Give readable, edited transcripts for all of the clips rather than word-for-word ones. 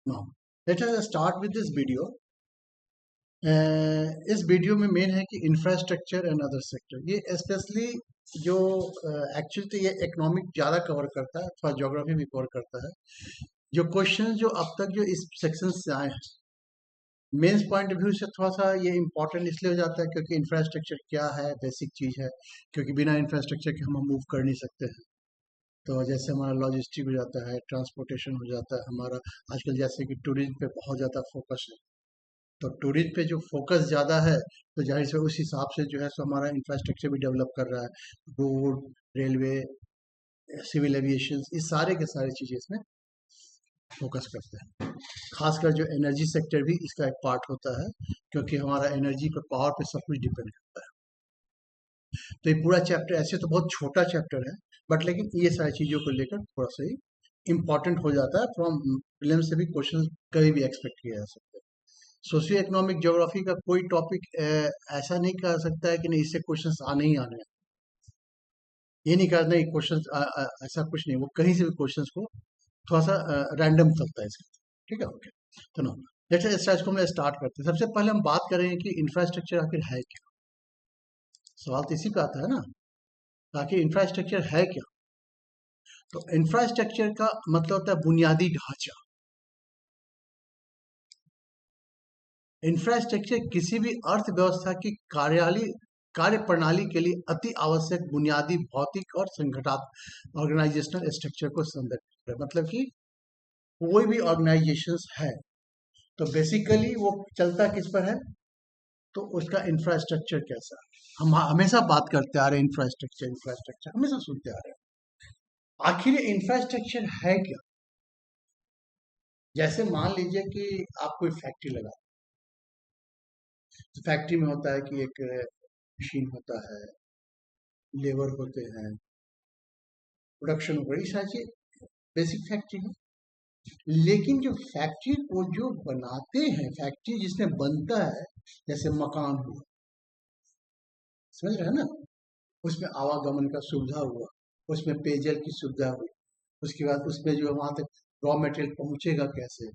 Now, let us start with this video. इस video में main है कि इंफ्रास्ट्रक्चर एंड अदर सेक्टर, ये स्पेशली जो एक्चुअली तो ये इकोनॉमिक ज़्यादा कवर करता है, थोड़ा ज्योग्राफी भी कवर करता है। जो क्वेश्चन जो अब तक जो इस सेक्शन से आए हैं, मेंस पॉइंट ऑफ व्यू से थोड़ा सा ये इंपॉर्टेंट इसलिए हो जाता है क्योंकि इंफ्रास्ट्रक्चर क्या है, बेसिक चीज़ है, क्योंकि बिना इंफ्रास्ट्रक्चर के हम मूव कर नहीं सकते हैं। तो जैसे हमारा लॉजिस्टिक हो जाता है, ट्रांसपोर्टेशन हो जाता है हमारा, आजकल जैसे कि टूरिज्म पे बहुत ज़्यादा फोकस है, तो टूरिज्म पे जो फोकस ज़्यादा है तो जाहिर से उस हिसाब से जो है सो हमारा इंफ्रास्ट्रक्चर भी डेवलप कर रहा है। रोड, रेलवे, सिविल एविएशन, इस सारे के सारे चीज़ें इसमें फोकस करते हैं। खासकर जो एनर्जी सेक्टर भी इसका एक पार्ट होता है, क्योंकि हमारा एनर्जी पर, पावर पे सब कुछ डिपेंड करता है। तो ये पूरा चैप्टर ऐसे तो बहुत छोटा चैप्टर है, बट लेकिन ये सारी चीज़ों को लेकर थोड़ा सा ही इम्पॉर्टेंट हो जाता है। फ्रॉम प्रीलिम्स से भी क्वेश्चन कभी भी एक्सपेक्ट किया जा सकता है। सोशियो इकोनॉमिक ज्योग्राफी का कोई टॉपिक ऐसा नहीं कह सकता है कि नहीं इससे क्वेश्चंस आने ही आने हैं। ये नहीं कहना नहीं क्वेश्चंस ऐसा कुछ नहीं, वो कहीं से भी क्वेश्चंस को थोड़ा सा रैंडम चलता है इसका। ठीक है, ओके। तो नो, लेट्स स्टार्ट, इसको मैं स्टार्ट करते हैं। सबसे पहले हम बात करेंगे कि इंफ्रास्ट्रक्चर आखिर है क्या। सवाल तो इसी पे आता है ना, आखिर इंफ्रास्ट्रक्चर है क्या। तो इंफ्रास्ट्रक्चर का मतलब होता है बुनियादी ढांचा। इंफ्रास्ट्रक्चर किसी भी अर्थव्यवस्था की कार्य प्रणाली के लिए अति आवश्यक बुनियादी भौतिक और संगठनात्मक ऑर्गेनाइजेशनल स्ट्रक्चर को संदर्भित करता है। मतलब कि कोई भी ऑर्गेनाइजेशन है तो बेसिकली वो चलता किस पर है, तो उसका इंफ्रास्ट्रक्चर कैसा है। हम हमेशा बात करते आ रहे हैं इंफ्रास्ट्रक्चर इंफ्रास्ट्रक्चर, हमेशा सुनते आ रहे हैं। आखिर इंफ्रास्ट्रक्चर है क्या। जैसे मान लीजिए कि आप कोई फैक्ट्री लगा, तो फैक्ट्री में होता है कि एक मशीन होता है, लेबर होते हैं, प्रोडक्शन बड़ी सारी बेसिक फैक्ट्री है। लेकिन जो फैक्ट्री को जो बनाते हैं, फैक्ट्री जिसमें बनता है, जैसे मकान हुआ, समझ रहे हैं ना, उसमें आवागमन का सुविधा हुआ, उसमें पेयजल की सुविधा हुई, उसके बाद उसमें जो वहां तक रॉ मटेरियल पहुंचेगा कैसे,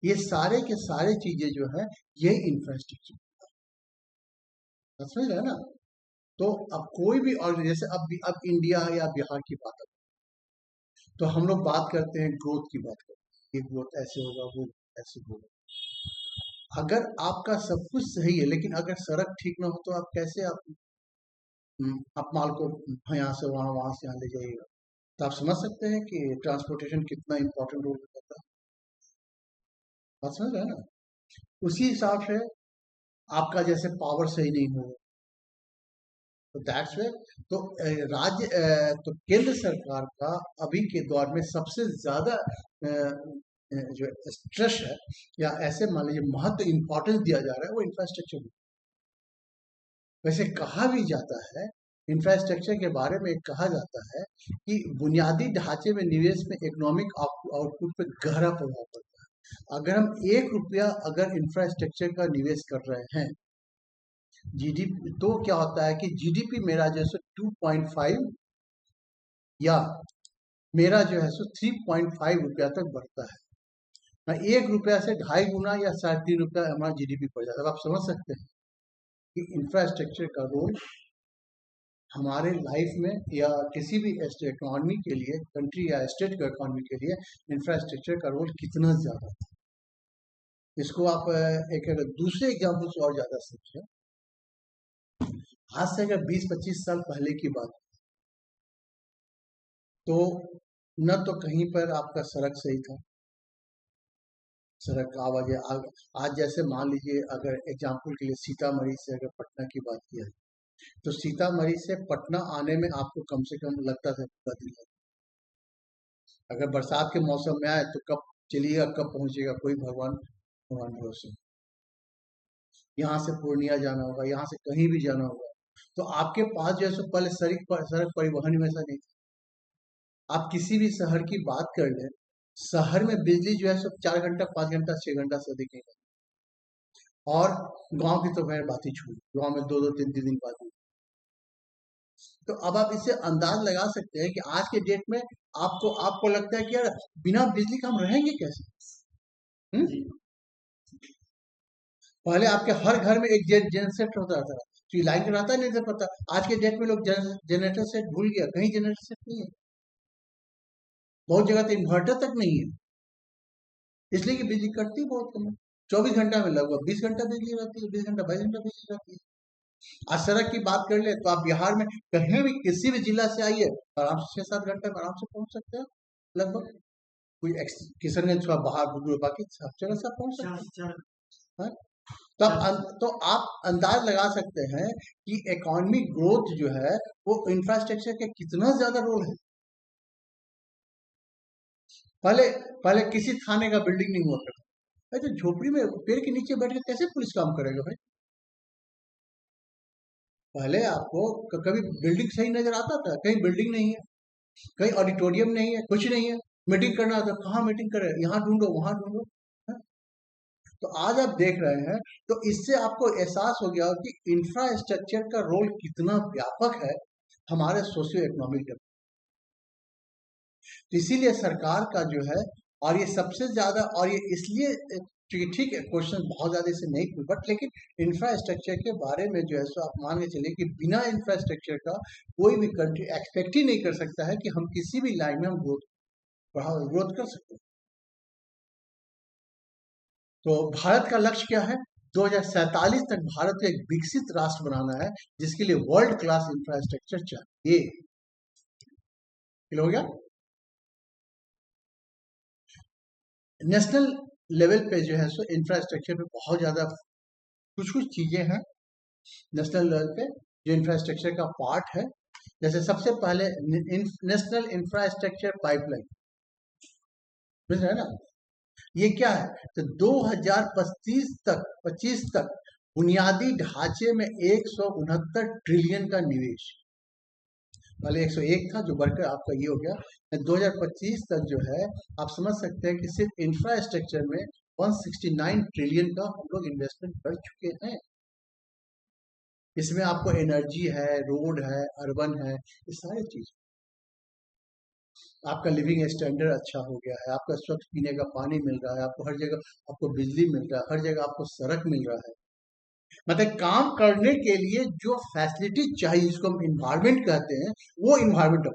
ये सारे के सारे चीजें जो है ये इंफ्रास्ट्रक्चर, समझ रहे हैं ना। तो अब कोई भी, और जैसे अब इंडिया या बिहार की बात है, तो हम लोग बात करते हैं ग्रोथ की, बात करते हैं ये ग्रोथ ऐसे होगा, वो ऐसे होगा। अगर आपका सब कुछ सही है लेकिन अगर सड़क ठीक ना हो तो आप कैसे आप माल को यहाँ से वहां, वहां से यहाँ ले जाइएगा। तो आप समझ सकते हैं कि ट्रांसपोर्टेशन कितना इंपॉर्टेंट रोल करता है। बात समझ रहे हैं ना। उसी हिसाब से आपका जैसे पावर सही नहीं हो, तो दैट्स वे, तो तो केंद्र सरकार का अभी के दौर में सबसे ज्यादा जो स्ट्रेस है, या ऐसे मान लीजिए महत्व इंपॉर्टेंस दिया जा रहा है, वो इंफ्रास्ट्रक्चर। वैसे कहा भी जाता है, इंफ्रास्ट्रक्चर के बारे में कहा जाता है कि बुनियादी ढांचे में निवेश में इकोनॉमिक आउटपुट पर गहरा प्रभाव पड़ता है। अगर हम 1 रुपया अगर इंफ्रास्ट्रक्चर का निवेश कर रहे हैं, जीडीपी, तो क्या होता है कि जीडीपी मेरा जैसे 2.5 या मेरा जो है सो 3.5 रुपया तक बढ़ता है। मैं 1 रुपया से 2.5 गुना या 3.5 रुपया हमारा जीडीपी बढ़ जाता है। अब आप समझ सकते हैं कि इंफ्रास्ट्रक्चर का रोल हमारे लाइफ में या किसी भी इकोनॉमी के लिए, कंट्री या स्टेट का इकोनॉमी के लिए इंफ्रास्ट्रक्चर का रोल कितना ज्यादा है। इसको आप एक दूसरे एग्जाम्पल से और ज्यादा समझें। आज से अगर 20-25 साल पहले की बात, तो न तो कहीं पर आपका सड़क सही था, सड़क का आवाज आज जैसे मान लीजिए अगर एग्जाम्पल के लिए सीतामढ़ी से अगर पटना की बात की है, तो सीतामढ़ी से पटना आने में आपको कम से कम लगता था पूरा दिन लगता। अगर बरसात के मौसम में आए तो कब चलिएगा, कब पहुंचेगा, कोई भगवान भगवान भरोसे। यहाँ से पूर्णिया जाना होगा, यहाँ से कहीं भी जाना होगा, तो आपके पास जो है सो पहले सड़क परिवहन में ऐसा नहीं था। आप किसी भी शहर की बात कर लें, शहर में बिजली जो है सो 4 घंटा, 5 घंटा, 6 घंटा से अधिक नहीं। और गांव की तो खैर बात ही छोड़, गांव में 2-2, 3-3 दिन बाद भी। तो अब आप इससे अंदाज लगा सकते हैं कि आज के डेट में आपको आपको लगता है कि यार बिना बिजली का हम रहेंगे कैसे। हम्म? पहले आपके हर घर में एक जनरेटर होता था, तो ये लाइन का रहता नहीं था पता। आज के डेट में लोग जनरेटर सेट भूल गया, कहीं जनरेटर सेट नहीं है, बहुत जगह तो इन्वर्टर तक नहीं है, इसलिए कि बिजली कटती बहुत कम है। 24 घंटा में लगभग 20 घंटा बिजली रहती है, 20 घंटा 22 घंटा बिजली रहती है। आज सड़क की बात कर ले तो आप बिहार में कहीं भी किसी भी जिला से आइए, आराम से 6-7 घंटे में आराम से पहुंच सकते हैं लगभग। कोई किशनगंज का बाहर बाकी सब जगह से आप पहुंच सकते हैं। हाँ? तो आप अंदाज लगा सकते हैं कि इकोनॉमिक ग्रोथ जो है वो इंफ्रास्ट्रक्चर का कितना ज्यादा रोल है। पहले पहले किसी थाने का बिल्डिंग नहीं हुआ करता, भाई तो झोपड़ी में पेड़ के नीचे बैठ के कैसे पुलिस काम करेगा भाई। पहले आपको कभी बिल्डिंग सही नजर आता था? कहीं बिल्डिंग नहीं है, कहीं ऑडिटोरियम नहीं है, कुछ नहीं है। मीटिंग करना था, कहाँ मीटिंग करे, यहाँ ढूंढो वहां ढूंढो। हाँ? तो आज आप देख रहे हैं, तो इससे आपको एहसास हो गया कि इंफ्रास्ट्रक्चर का रोल कितना व्यापक है हमारे सोशियो इकोनॉमिक। तो इसीलिए सरकार का जो है, और ये सबसे ज्यादा, और ये इसलिए क्योंकि ठीक है क्वेश्चन बहुत ज्यादा इसे नहीं पूछ, बट लेकिन इंफ्रास्ट्रक्चर के बारे में जो है सो आप मान के चलिए कि बिना इंफ्रास्ट्रक्चर का कोई भी कंट्री एक्सपेक्ट ही नहीं कर सकता है कि हम किसी भी लाइन में हम ग्रोथ कर सकते हैं। तो भारत का लक्ष्य क्या है? 2047 तक भारत को एक विकसित राष्ट्र बनाना है, जिसके लिए वर्ल्ड क्लास इंफ्रास्ट्रक्चर चाहिए। हो गया। नेशनल लेवल पे जो है सो इंफ्रास्ट्रक्चर पे बहुत ज़्यादा कुछ कुछ चीज़ें हैं नेशनल लेवल पे जो इंफ्रास्ट्रक्चर का पार्ट है। जैसे सबसे पहले नेशनल इंफ्रास्ट्रक्चर पाइपलाइन, समझ रहे हैं ना? ये क्या है? तो 2025 तक बुनियादी ढांचे में 169 ट्रिलियन का निवेश। पहले 101 था जो बढ़कर आपका ये हो गया। 2025 तक जो है आप समझ सकते हैं कि सिर्फ इंफ्रास्ट्रक्चर में 169 ट्रिलियन का हम लोग इन्वेस्टमेंट कर चुके हैं। इसमें आपको एनर्जी है, रोड है, अर्बन है, ये सारी चीज। आपका लिविंग स्टैंडर्ड अच्छा हो गया है, आपका स्वच्छ पीने का पानी मिल रहा है, आपको हर जगह आपको बिजली मिल रहा है, हर जगह आपको सड़क मिल रहा है। मतलब काम करने के लिए जो फैसिलिटी चाहिए, जिसको हम इन्वायरमेंट कहते हैं, वो इन्वायरमेंट।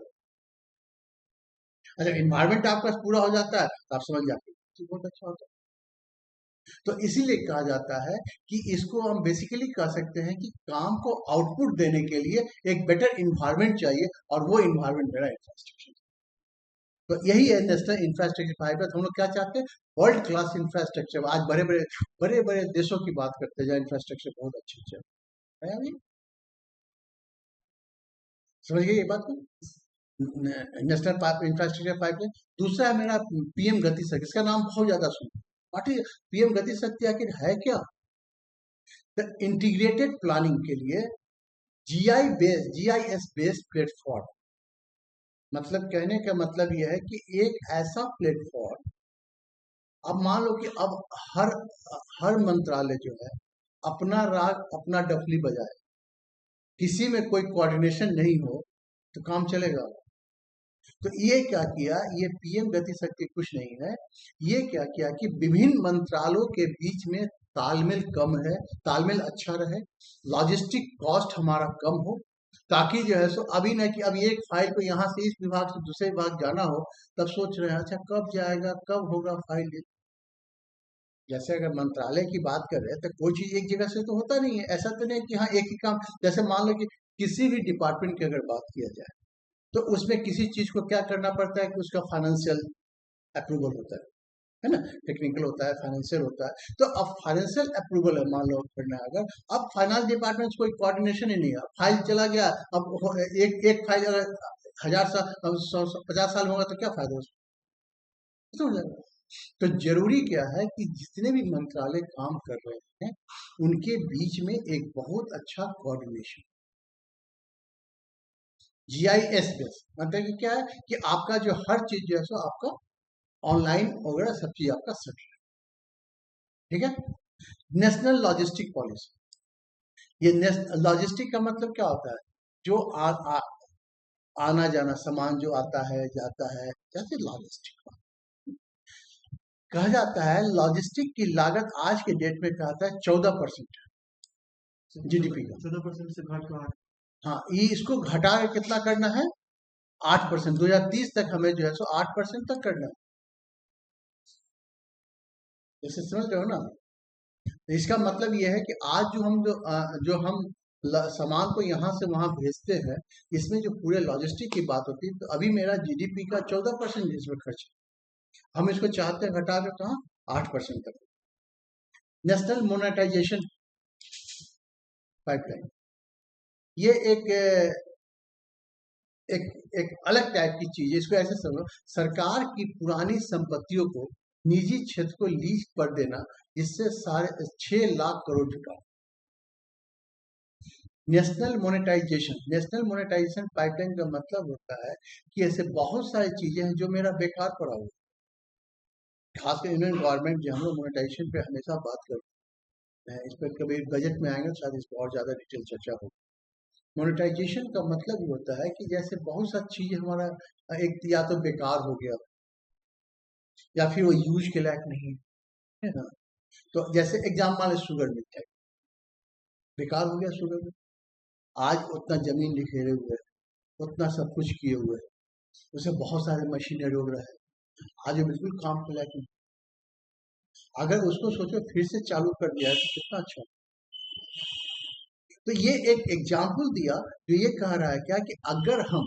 अच्छा, इन्वायरमेंट आपका पूरा हो जाता है तो आप समझ जाते हैं तो बहुत अच्छा होता है। तो इसीलिए कहा जाता है कि इसको हम बेसिकली कह सकते हैं कि काम को आउटपुट देने के लिए एक बेटर इन्वायरमेंट चाहिए, और वो इन्वायरमेंट मेरा इंफ्रास्ट्रक्चर। तो यही है नेशनल इंफ्रास्ट्रक्चर फाइबर। हम लोग क्या चाहते हैं? World class infrastructure. आज बड़े बड़े देशों की बात करते हैं जहाँ इंफ्रास्ट्रक्चर बहुत अच्छे अच्छे है अभी। समझ गए ये बात को? National infrastructure pipeline. दूसरा है मेरा पीएम गति शक्ति। इसका नाम बहुत ज्यादा सुना, व्हाट इज पीएम गति शक्ति? आखिर है क्या? द इंटीग्रेटेड प्लानिंग के लिए जीआईएस बेस्ड प्लेटफॉर्म। मतलब कहने का मतलब यह है कि एक ऐसा प्लेटफॉर्म, अब मान लो कि अब हर हर मंत्रालय जो है अपना राग अपना डफली बजाए, किसी में कोई कोऑर्डिनेशन नहीं हो तो काम चलेगा? तो ये क्या किया, ये पीएम गति शक्ति कुछ नहीं है। ये क्या किया कि विभिन्न मंत्रालयों के बीच में तालमेल कम है, तालमेल अच्छा रहे, लॉजिस्टिक कॉस्ट हमारा कम हो, ताकि जो है सो अभी न कि अभी एक फाइल को यहाँ से इस विभाग से दूसरे विभाग जाना हो, तब सोच रहे हैं अच्छा कब जाएगा, कब होगा फाइल। जैसे अगर मंत्रालय की बात कर रहे हैं तो कोई चीज एक जगह से तो होता नहीं है। ऐसा तो नहीं कि हाँ एक ही काम, जैसे मान लो कि किसी भी डिपार्टमेंट की अगर बात किया जाए तो उसमें किसी चीज को क्या करना पड़ता है कि उसका फाइनेंशियल अप्रूवल होता है ना? टेक्निकल होता है, फाइनेंशियल होता है। तो अब फाइनेंशियल अप्रूवल है मान लो करना है अगर, अब फाइनेंस डिपार्टमेंट कोई कोऑर्डिनेशन ही नहीं है, फाइल चला गया। अब एक एक फाइल अगर 1000 साल 50 साल होगा तो क्या फायदा उसका? खत्म हो जाएगा। तो जरूरी क्या है कि जितने भी मंत्रालय काम कर रहे हैं उनके बीच में एक बहुत अच्छा कोऑर्डिनेशन। जीआईएस बेस मतलब कि क्या है कि आपका जो हर चीज जो है सो आपका ऑनलाइन वगैरह सब चीज आपका सेट है। ठीक है। National logistic policy. ये लॉजिस्टिक का मतलब क्या होता है? जो आना जाना सामान जो आता है जाता है, जैसे लॉजिस्टिक। कहा जाता है लॉजिस्टिक की लागत आज के डेट में कहा जाता है 14% जीडीपी का। 14% से घट कर 8। हाँ, ये इसको घटा के कितना करना है? 8%। 2030 तक हमें जो है सो 8% तक करना है। जैसे समझ रहे हो ना? तो इसका मतलब ये है कि आज जो हम सामान को यहाँ से वहां भेजते हैं, इसमें जो पूरे लॉजिस्टिक की बात होती है, तो अभी मेरा जीडीपी का 14% इसमें खर्च है। हम इसको चाहते हैं घटा के कहाँ? 8% तक। नेशनल मोनेटाइजेशन पाइपलाइन, ये एक एक अलग टाइप की चीज है। इसको ऐसे समझो, सरकार की पुरानी संपत्तियों को निजी क्षेत्र को लीज पर देना, जिससे 6.5 लाख करोड़ जुटा। नेशनल मोनेटाइजेशन पाइपलाइन का मतलब होता है कि ऐसे बहुत सारी चीजें हैं जो मेरा बेकार पड़ा हुआ है। खासकर इंडियन गवर्नमेंट जो हम लोग मोनेटाइजेशन पे हमेशा बात करते हैं, इस पर कभी बजट में आएंगे तो शायद इस पर और ज्यादा डिटेल चर्चा होगी। मोनेटाइजेशन का मतलब ये होता है कि जैसे बहुत सारी चीजें हमारा एक या तो बेकार हो गया, या फिर वो यूज के लायक नहीं है ना। तो जैसे एग्जाम मान लो, शुगर मिल जाए, बेकार हो गया शुगर मिल। आज उतना जमीन निखेरे हुए है, उतना सब कुछ किए हुए है, उसे बहुत सारे मशीनरी वगैरह है, आज वो बिल्कुल काम के लायक नहीं। अगर उसको सोचो फिर से चालू कर दिया है तो कितना अच्छा। तो ये एक एग्जाम्पल दिया जो ये कह रहा है क्या कि अगर हम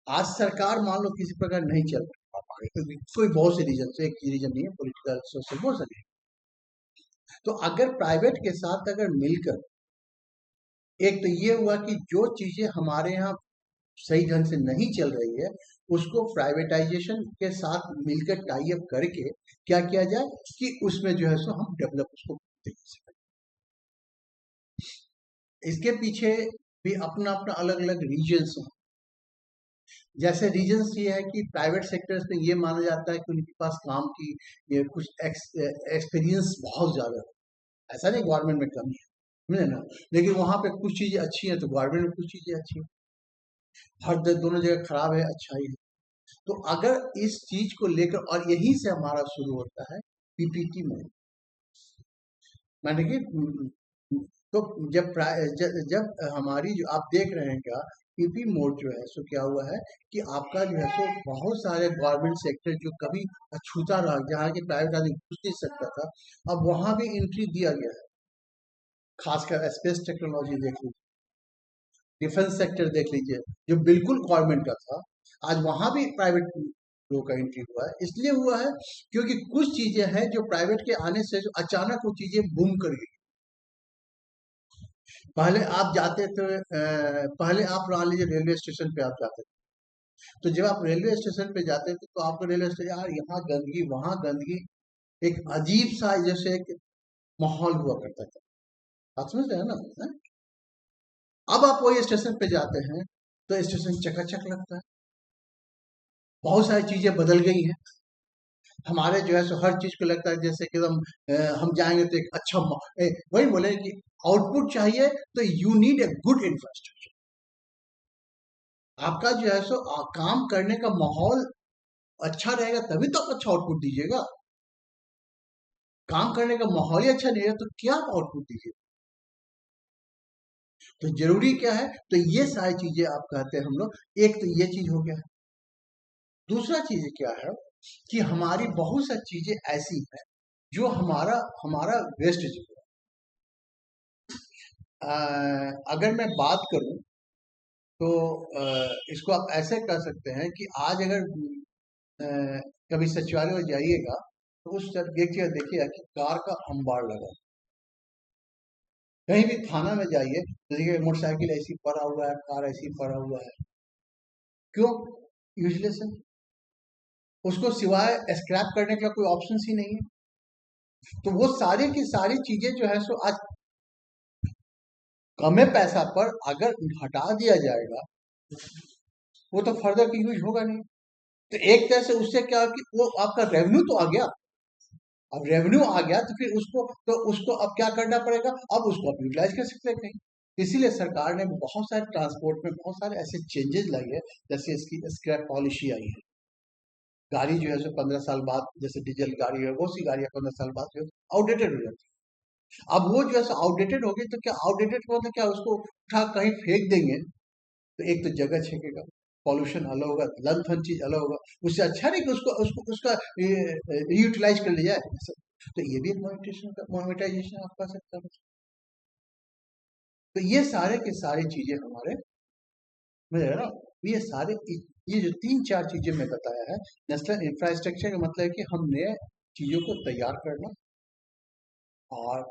आज सरकार मान लो किसी प्रकार नहीं चल पाए, तो कोई बहुत से रीजन से, एक रीजन नहीं है, पॉलिटिकल सोशल बहुत सारे। तो अगर प्राइवेट के साथ अगर मिलकर, एक तो ये हुआ कि जो चीजें हमारे यहाँ सही ढंग से नहीं चल रही है, उसको प्राइवेटाइजेशन के साथ मिलकर टाई अप करके क्या किया जाए कि उसमें जो है सो हम डेवलप उसको कर सकें। इसके पीछे भी अपना अपना अलग अलग रीजन्स हैं। जैसे रीजन्स ये है कि प्राइवेट सेक्टर्स में ये माना जाता है कि उनके पास काम की ये कुछ एक्सपीरियंस बहुत ज्यादा है। ऐसा नहीं गवर्नमेंट में कमी है, समझे ना। लेकिन वहां पे कुछ चीजें अच्छी हैं तो गवर्नमेंट में कुछ चीजें अच्छी हैं, हर दोनों जगह खराब है अच्छा ही है। तो अगर इस चीज को लेकर, और यहीं से हमारा शुरू होता है पीपीटी में, मैंने कि तो जब हमारी जो आप देख रहे हैं क्या, पीपी मोड जो है सो क्या हुआ है कि आपका जो है सो बहुत सारे गवर्नमेंट सेक्टर जो कभी अछूता रहा, जहाँ की प्राइवेट आदमी घुस नहीं सकता था, अब वहां भी एंट्री दिया गया है। खासकर स्पेस टेक्नोलॉजी देख लीजिए, डिफेंस सेक्टर देख लीजिए, जो बिल्कुल गवर्नमेंट का था, आज वहां भी प्राइवेट लोगों का एंट्री हुआ है। इसलिए हुआ है क्योंकि कुछ चीजें हैं जो प्राइवेट के आने से जो अचानक वो चीजें बूम कर गई। पहले आप जाते थे, पहले आप मान लीजिए रेलवे स्टेशन पे आप जाते थे, तो जब आप रेलवे स्टेशन पे जाते थे तो आपको रेलवे स्टेशन, यार यहाँ गंदगी वहां गंदगी, एक अजीब सा जैसे एक माहौल हुआ करता था। आप समझ रहे हैं ना? अब आप वही स्टेशन पे जाते हैं तो स्टेशन चकाचक लगता है, बहुत सारी चीजें बदल गई हैं। हमारे जो है सो हर चीज को लगता है जैसे कि हम जाएंगे तो एक अच्छा वही बोले कि आउटपुट चाहिए तो you need a good infrastructure. आपका जो है सो काम करने का माहौल अच्छा रहेगा तभी तो आप अच्छा आउटपुट दीजिएगा। काम करने का माहौल ही अच्छा नहीं है तो क्या आप आउटपुट दीजिएगा? तो जरूरी क्या है, तो ये सारी चीजें आप कहते हैं हम लोग, एक तो ये चीज हो गया। दूसरा चीज क्या है कि हमारी बहुत सारी चीजें ऐसी हैं जो हमारा हमारा वेस्ट। अगर मैं बात करूं तो इसको आप ऐसे कर सकते हैं कि आज अगर कभी सचिवालय में जाइएगा तो उस एक जगह देखिएगा कि कार का अंबार लगा। कहीं भी थाना में जाइए तो देखिए मोटरसाइकिल ऐसी पड़ा हुआ है, कार ऐसी पड़ा हुआ है। क्यों? यूजलेस है, उसको सिवाय स्क्रैप करने का कोई ऑप्शन ही नहीं है। तो वो सारी की सारी चीजें जो है सो आज कमे पैसा पर अगर हटा दिया जाएगा, वो तो फर्दर की यूज होगा नहीं। तो एक तरह से उससे क्या कि वो आपका रेवेन्यू तो आ गया। अब रेवेन्यू आ गया तो उसको अब क्या करना पड़ेगा, अब उसको आप यूटिलाइज कर सकते हैं कहीं। इसीलिए सरकार ने बहुत सारे ट्रांसपोर्ट में बहुत सारे ऐसे चेंजेस लाई है, जैसे इसकी स्क्रैप पॉलिसी आई है। गाड़ी जो है सो 15 साल बाद, जैसे डीजल गाड़ी है, वो सी गाड़ियां 15 साल बाद जो आउटडेटेड हो जाती है। अब वो जो है आउटडेटेड हो गई, तो क्या आउटडेटेड का मतलब क्या, उसको उठा कहीं फेंक देंगे तो एक तो जगह छेकेगा, पॉल्यूशन अलग होगा, लंथन चीज अलग होगा। उससे अच्छा नहीं कि उसको उसको उसका यूटिलाइज कर लिया जाए। तो ये भी एक मोनेटाइजेशन आप कह सकते हैं। तो ये सारे के सारी चीजें हमारे में है ना। ये सारे ये जो तीन चार चीजें मैं बताया है, नेशनल इंफ्रास्ट्रक्चर का मतलब है कि हमने चीजों को तैयार करना, और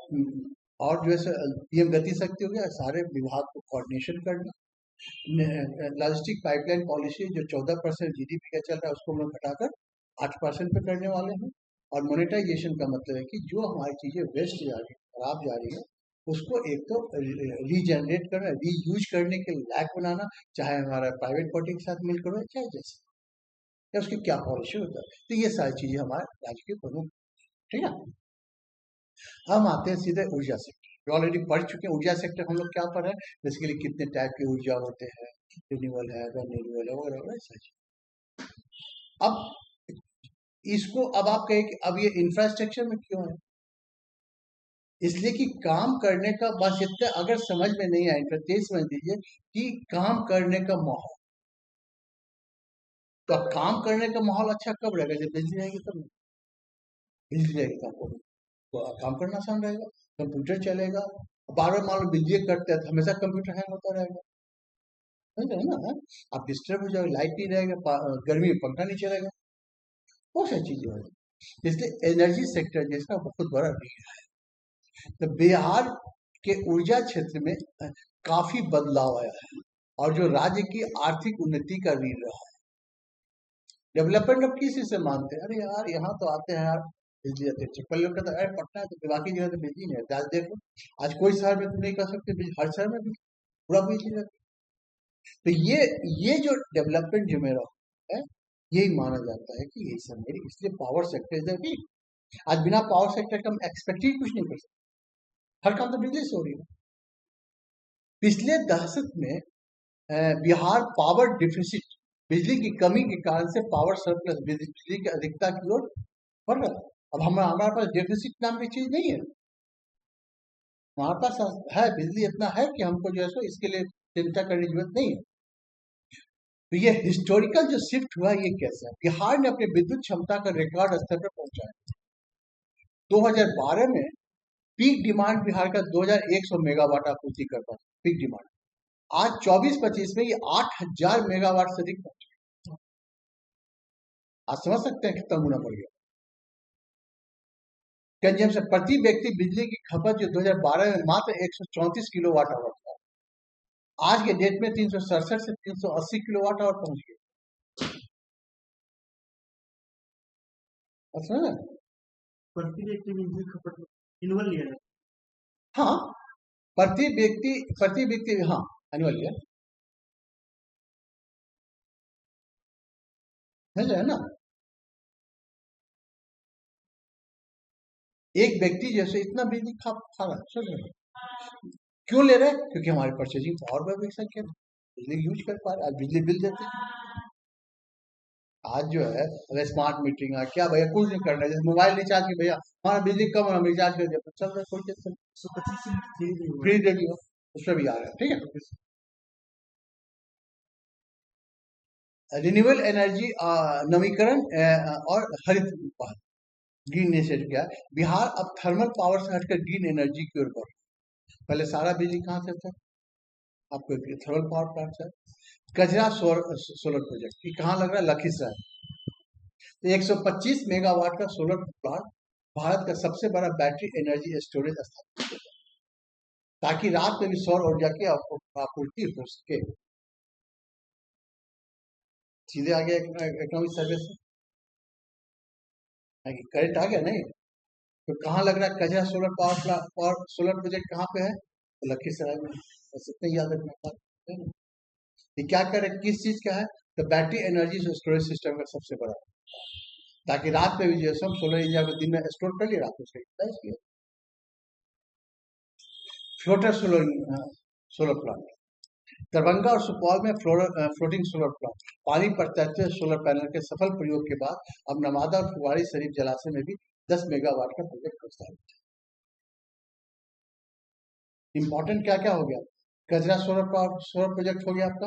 और जो है पीएम गति शक्ति हो गया, सारे विभाग को कोऑर्डिनेशन करना। लॉजिस्टिक पाइपलाइन पॉलिसी जो 14% जीडीपी का चल रहा है, उसको हम लोग घटाकर 8% पे करने वाले हैं। और मोनेटाइजेशन का मतलब है कि जो हमारी चीजें वेस्ट जा रही है, खराब जा रही है, उसको एक तो रीजनरेट करना, रीयूज करने के लायक बनाना, चाहे हमारा प्राइवेट पार्टी के साथ मिलकर हो, चाहे जैसे, या उसकी क्या पॉलिसी होता है। तो ये सारी चीजें हमारे राज्य के प्रमुख, ठीक है। हम आते हैं सीधे ऊर्जा सेक्टर, जो ऑलरेडी पढ़ चुके हैं। ऊर्जा सेक्टर हम लोग क्या पढ़ रहे हैं, बेसिकली कितने टाइप के ऊर्जा होते हैं, रिन्यूएबल है, रिन्यूएबल है, वगैरह वगैरह ऐसा चीज। अब इसको अब आप कहें कि अब ये इंफ्रास्ट्रक्चर में क्यों है, इसलिए कि काम करने का बस इतना अगर समझ में नहीं आए, तो तेज समझ लीजिए कि काम करने का माहौल, तो अब काम करने का माहौल अच्छा कब रहेगा, जब बिजली रहेगी तब। बिजली रहेगी तो आपको तो काम करना आसान रहेगा, कंप्यूटर चलेगा। बार बार मान लो बिजली कटता है तो हमेशा कंप्यूटर हैंग होता रहेगा, समझ रहे हैं ना। आप डिस्टर्ब हो जाओगे, लाइट नहीं रहेगा, गर्मी में पंखा नहीं चलेगा, बहुत सारी चीजें हो जाएगी। इसलिए एनर्जी सेक्टर जिसका बहुत बड़ा रीढ़ है। तो बिहार के ऊर्जा क्षेत्र में काफी बदलाव आया है, और जो राज्य की आर्थिक उन्नति का रीढ़ रहा है। डेवलपमेंट अब किस चीज से मानते हैं, अरे यार यहाँ तो आते हैं यार, बिजली आती है, पर लोग कहते हैं अरे पटना है तो बाकी जगह तो बिजली नहीं है। आज देख लो, आज कोई शहर में तो नहीं कर सकते हर शहर में भी पूरा बिजली रहती है। तो ये जो डेवलपमेंट जो मेरा है, यही माना जाता है कि यही सब मेरी, इसलिए पावर सेक्टर इज वीक। आज बिना पावर सेक्टर का हम एक्सपेक्ट ही कुछ नहीं कर सकते, हर काम तो बिजली से हो रही है। पिछले दशक में बिहार पावर डिफिसिट, बिजली की कमी के कारण से पावर सरप्लस, बिजली की अधिकता की ओर बढ़ रहा है। अब हमारे पास डेफिसिट नाम की चीज नहीं है, हमारे पास है, बिजली इतना है कि हमको जो है सो इसके लिए चिंता करने की जरूरत नहीं है। तो ये हिस्टोरिकल जो शिफ्ट हुआ, ये कैसे है, बिहार ने अपने विद्युत क्षमता का रिकॉर्ड स्तर पर पहुंचा है। 2012 में पीक डिमांड बिहार का 2100 मेगावाट आपूर्ति करता था, पीक डिमांड। आज 24-25 में ये 8000 मेगावाट से अधिक पहुंच गया। आप समझ सकते हैं कितना गुना बढ़ गया कंजम्पशन। प्रति व्यक्ति बिजली की खपत जो 2012 में मात्र 134 किलोवाट आवर था, आज के डेट में 367 से 380 किलोवाट आवर पहुंच गया। अच्छा, प्रति व्यक्ति बिजली खपत एनुअल लिया है। हाँ, प्रति व्यक्ति हाँ, एनुअल ईयर है ना। एक व्यक्ति जैसे इतना बिजली खा रहा है, सोच रहे हैं। क्यों ले रहे हैं, क्योंकि हमारे परचेजिंग पावर बढ़ गई, संख्या बिजली यूज कर पा रहे, आज बिजली बिल देते हैं। आज जो है अगर स्मार्ट मीटरिंग आ क्या भैया, कुछ नहीं करना है, जैसे मोबाइल रिचार्ज की भैया हमारा बिजली कम है, हम रिचार्ज कर दिया, चल रहा है, कोई टेंशन नहीं, फ्री दे दिया, उसमें भी आ रहा है, ठीक है। रिन्यूएबल एनर्जी, नवीकरण और हरित उत्पाद, ग्रीन इनिशिएटिव क्या है, बिहार अब थर्मल पावर से हटकर ग्रीन एनर्जी की ओर बढ़ रहा है। पहले सारा बिजली कहाँ से था, आपको थर्मल पावर प्लांट से। कजरा सोलर प्रोजेक्ट ये कहाँ लग रहा है, लखीसराय। तो 125 मेगावाट का सोलर प्लांट भारत का सबसे बड़ा बैटरी एनर्जी स्टोरेज स्थापित होगा, ताकि रात में भी सौर ऊर्जा की आपूर्ति हो सके। सीधे आगे इकोनॉमिक सर्वे से करंट आ गया नहीं, तो कहाँ लग रहा है कजरा सोलर पावर प्लांट और सोलर प्रोजेक्ट कहाँ पे है, तो लखीसराय में। बस इतना याद रखना है ना। ये क्या करे, किस चीज का है, तो बैटरी एनर्जी स्टोरेज सिस्टम का सबसे बड़ा, ताकि रात में भी जो है हम सोलर एनर्जी को दिन में स्टोर कर लिया, रात में उसका यूटिलाइज किया। फ्लोटर सोलर प्लांट, दरभंगा और सुपौल में फ्लोटिंग सोलर प्लांट, पानी पर तैरते हुए सोलर पैनल के सफल प्रयोग के बाद अब नवादा और फुलवारी शरीफ जलाशय में भी 10 मेगावाट का प्रोजेक्ट प्रस्तावित है। इंपॉर्टेंट क्या क्या हो गया? कजरा सोलर प्रोजेक्ट हो गया आपका,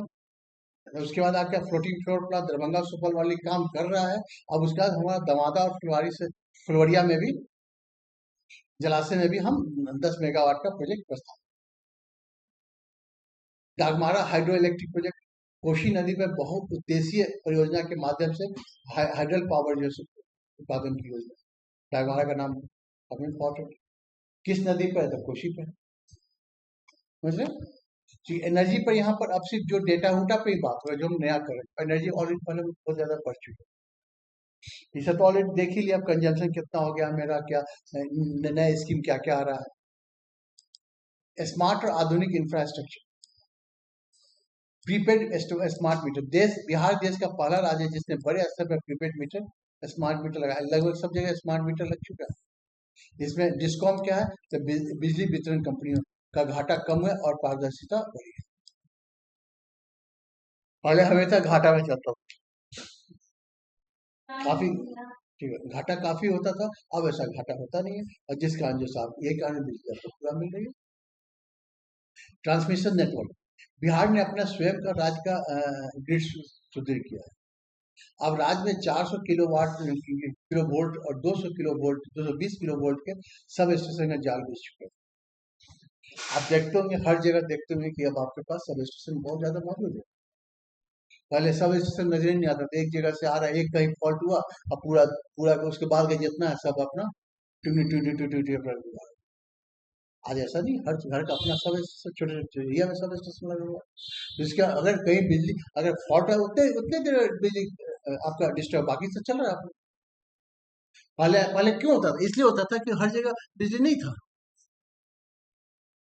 उसके बाद आपका floating solar plant Darbhanga Supaul वाली काम कर रहा है। अब उसके बाद हमारा दमादा और फुलवरिया में भी, जलाशय में भी हम 10 मेगावाट का प्रोजेक्ट प्रस्तावित। Dagmara hydro electric project, Koshi नदी पर बहुउद्देशीय परियोजना के माध्यम से हाइडल पावर जो है उत्पादन की योजना। डागमारा का नाम काफी इम्पोर्टेंट। किस नदी पर है? तो कोशी पर। समझ रहे? एनर्जी पर यहाँ पर अब सिर्फ जो डेटा उल्टा पे ही बात हो रहा है, जो हम नया कर रहे हैं। एनर्जी ऑलरेडी पहले बहुत ज्यादा बढ़ चुकी है, इसे तो ऑलरेडी देख ही लिया। अब कंजम्पशन कितना हो गया मेरा, क्या नया स्कीम क्या क्या आ रहा है। स्मार्ट और आधुनिक infrastructure, prepaid smart meter. Bihar देश का पहला राज्य है जिसने बड़े स्तर पर प्रीपेड मीटर, स्मार्ट मीटर लगाया। लगभग सब जगह स्मार्ट मीटर लग चुका है। इसमें डिस्कॉम क्या है? तो बिजली वितरण कंपनियों का घाटा कम है और पारदर्शिता बढ़ी है। पहले हमेशा घाटा में चलता था, काफी ठीक है, घाटा काफी होता था। अब ऐसा घाटा होता नहीं है, और जिस कारण जो साहब ये कारण बिजली आपको पूरा मिल रही है। ट्रांसमिशन नेटवर्क, बिहार ने अपना स्वयं का राज्य का ग्रिड सुदृढ़ किया है। अब राज्य में 400 किलो वोल्ट और 200 किलो वोल्ट, 220 किलो वोल्ट के सब स्टेशन का जाल बिछ चुके हैं। आप देखते होंगे, हर जगह देखते होंगे कि अब आपके पास सब स्टेशन बहुत ज्यादा मौजूद है। पहले सब स्टेशन नजर ही नहीं आता था, एक जगह से आ रहा है, एक कहीं फॉल्ट हुआ और पूरा पूरा उसके बाद का जितना है सब अपना ट्यूनी ट्यूनी ट्यूनी ट्यूनी। आज ऐसा नहीं, हर घर का अपना सब स्टेशन, छोटे छोटे एरिया में सब स्टेशन लगा हुआ है। तो इसका अगर कहीं बिजली अगर फॉल्ट है, उतने उतने देर बिजली आपका डिस्टर्ब, बाकी सब चल रहा है आपका। पहले पहले क्यों होता था? इसलिए होता था कि हर जगह बिजली नहीं था।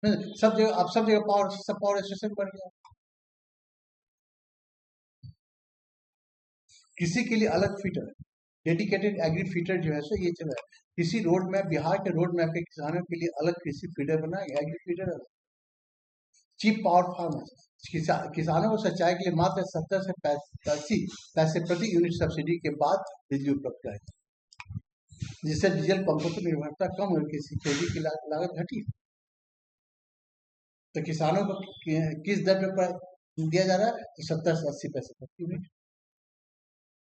सब जगह, अब सब जगह पावर स्टेशन बन गया। किसी के लिए अलग फीटर, डेडिकेटेड एग्री फीटर जो है सो ये चला है। किसी रोड मैप, बिहार के रोड मैप के किसानों के लिए अलग कृषि फीडर बना है, एग्री फीडर अलग। चीप पावर फार्मर्स, किसानों को सिंचाई के लिए मात्र 70 से 80 पैसे प्रति यूनिट सब्सिडी के बाद बिजली उपलब्ध कराई, जिससे डीजल पंपों पर निर्भरता कम और किसी खेती की लागत घटी। तो किसानों को किस दर पर दिया जा रहा है? तो 70 से 80 पैसे प्रति यूनिट।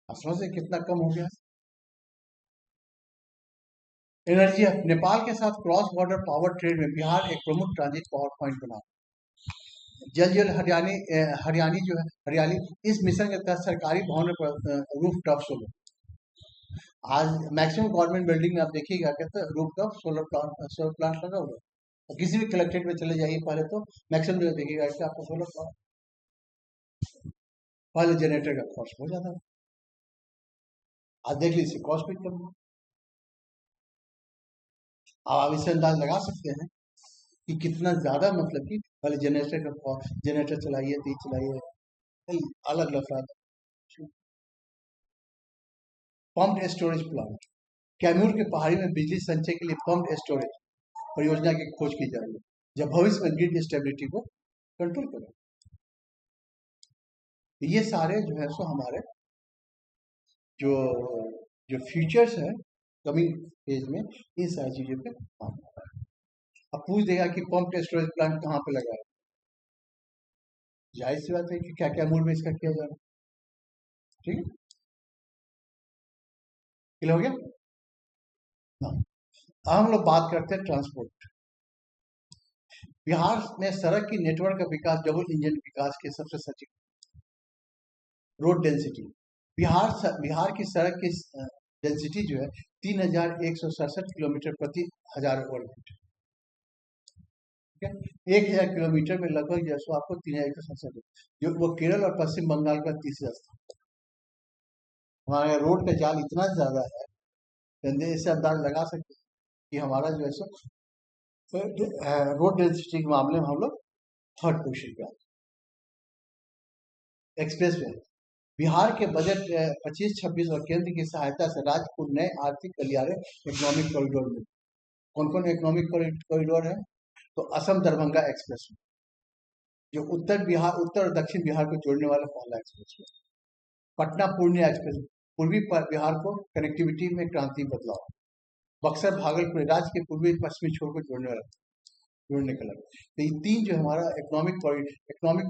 समझ से कितना कम हो गया। एनर्जी, नेपाल के साथ क्रॉस बॉर्डर पावर ट्रेड में बिहार एक प्रमुख ट्रांजिट पावर पॉइंट बना। जल जल हरियाणी, हरियाणी जो है हरियाली, इस मिशन के तहत सरकारी भवन पर रूफ टॉप सोलर। आज मैक्सिमम गवर्नमेंट बिल्डिंग में आप देखिएगा कहते हैं रूफ टॉप सोलर प्लांट लगा हुआ है। और किसी भी कलेक्ट्रेट में चले जाइए, पहले तो मैक्सिमम जगह देखिएगा कि आपको सोलर प्लांट। पहले जनरेटर का कॉस्ट हो जाता है, आज देख लीजिए कॉस्ट भी कम है। आप इसे अंदाज लगा सकते हैं कि कितना ज्यादा, मतलब कि पहले जनरेटर का जनरेटर चलाइए, तीज चलाइए, अलग लफड़ा। पम्प्ड स्टोरेज प्लांट, कैमूर के पहाड़ी में बिजली संचय के लिए पम्प्ड स्टोरेज परियोजना की खोज की जा रही है, जब भविष्य में ग्रिड स्टेबिलिटी को कंट्रोल करें। ये सारे जो है सो हमारे जो जो फीचर्स है कमिंग फेज में, इन सारी चीजों पे काम कर रहा है। अब पूछ देगा कि पंप स्टोरेज प्लांट कहाँ पे लगा है, जाहिर सी बात है कि क्या क्या मूड में इसका किया जा रहा है। ठीक है, क्लियर हो गया? हाँ, अब हम लोग बात करते हैं ट्रांसपोर्ट। बिहार में सड़क की नेटवर्क का विकास डबल इंजन विकास के सबसे सटीक। रोड डेंसिटी, बिहार की सड़क की डेंसिटी जो है 3167 किलोमीटर प्रति 1000 वर्ग फीट। ठीक है, 1000 किलोमीटर में लगभग जैसो आपको 3167, जो वो केरल और पश्चिम बंगाल का तीसरा स्थान। हमारे रोड का जाल इतना ज्यादा है, इससे अंदाज लगा सकते हैं कि हमारा जो है सो रोड डेंसिटी के मामले में हम लोग थर्ड पोजिशन पे आते हैं। एक्सप्रेस वे, बिहार के बजट 25-26 और केंद्र की सहायता से राज्य को नए आर्थिक गलियारे इकोनॉमिक कॉरिडोर में। कौन कौन इकोनॉमिक कॉरिडोर है? तो असम दरभंगा एक्सप्रेस वे, जो उत्तर बिहार, उत्तर और दक्षिण बिहार को जोड़ने वाला पहला express way. Patna Purnia express, पूर्वी बिहार को कनेक्टिविटी में क्रांति बदलाव। बक्सर भागलपुर, राज्य के पूर्वी पश्चिमी छोर को जोड़ने का लगा। तो ये तीन जो हमारा इकोनॉमिक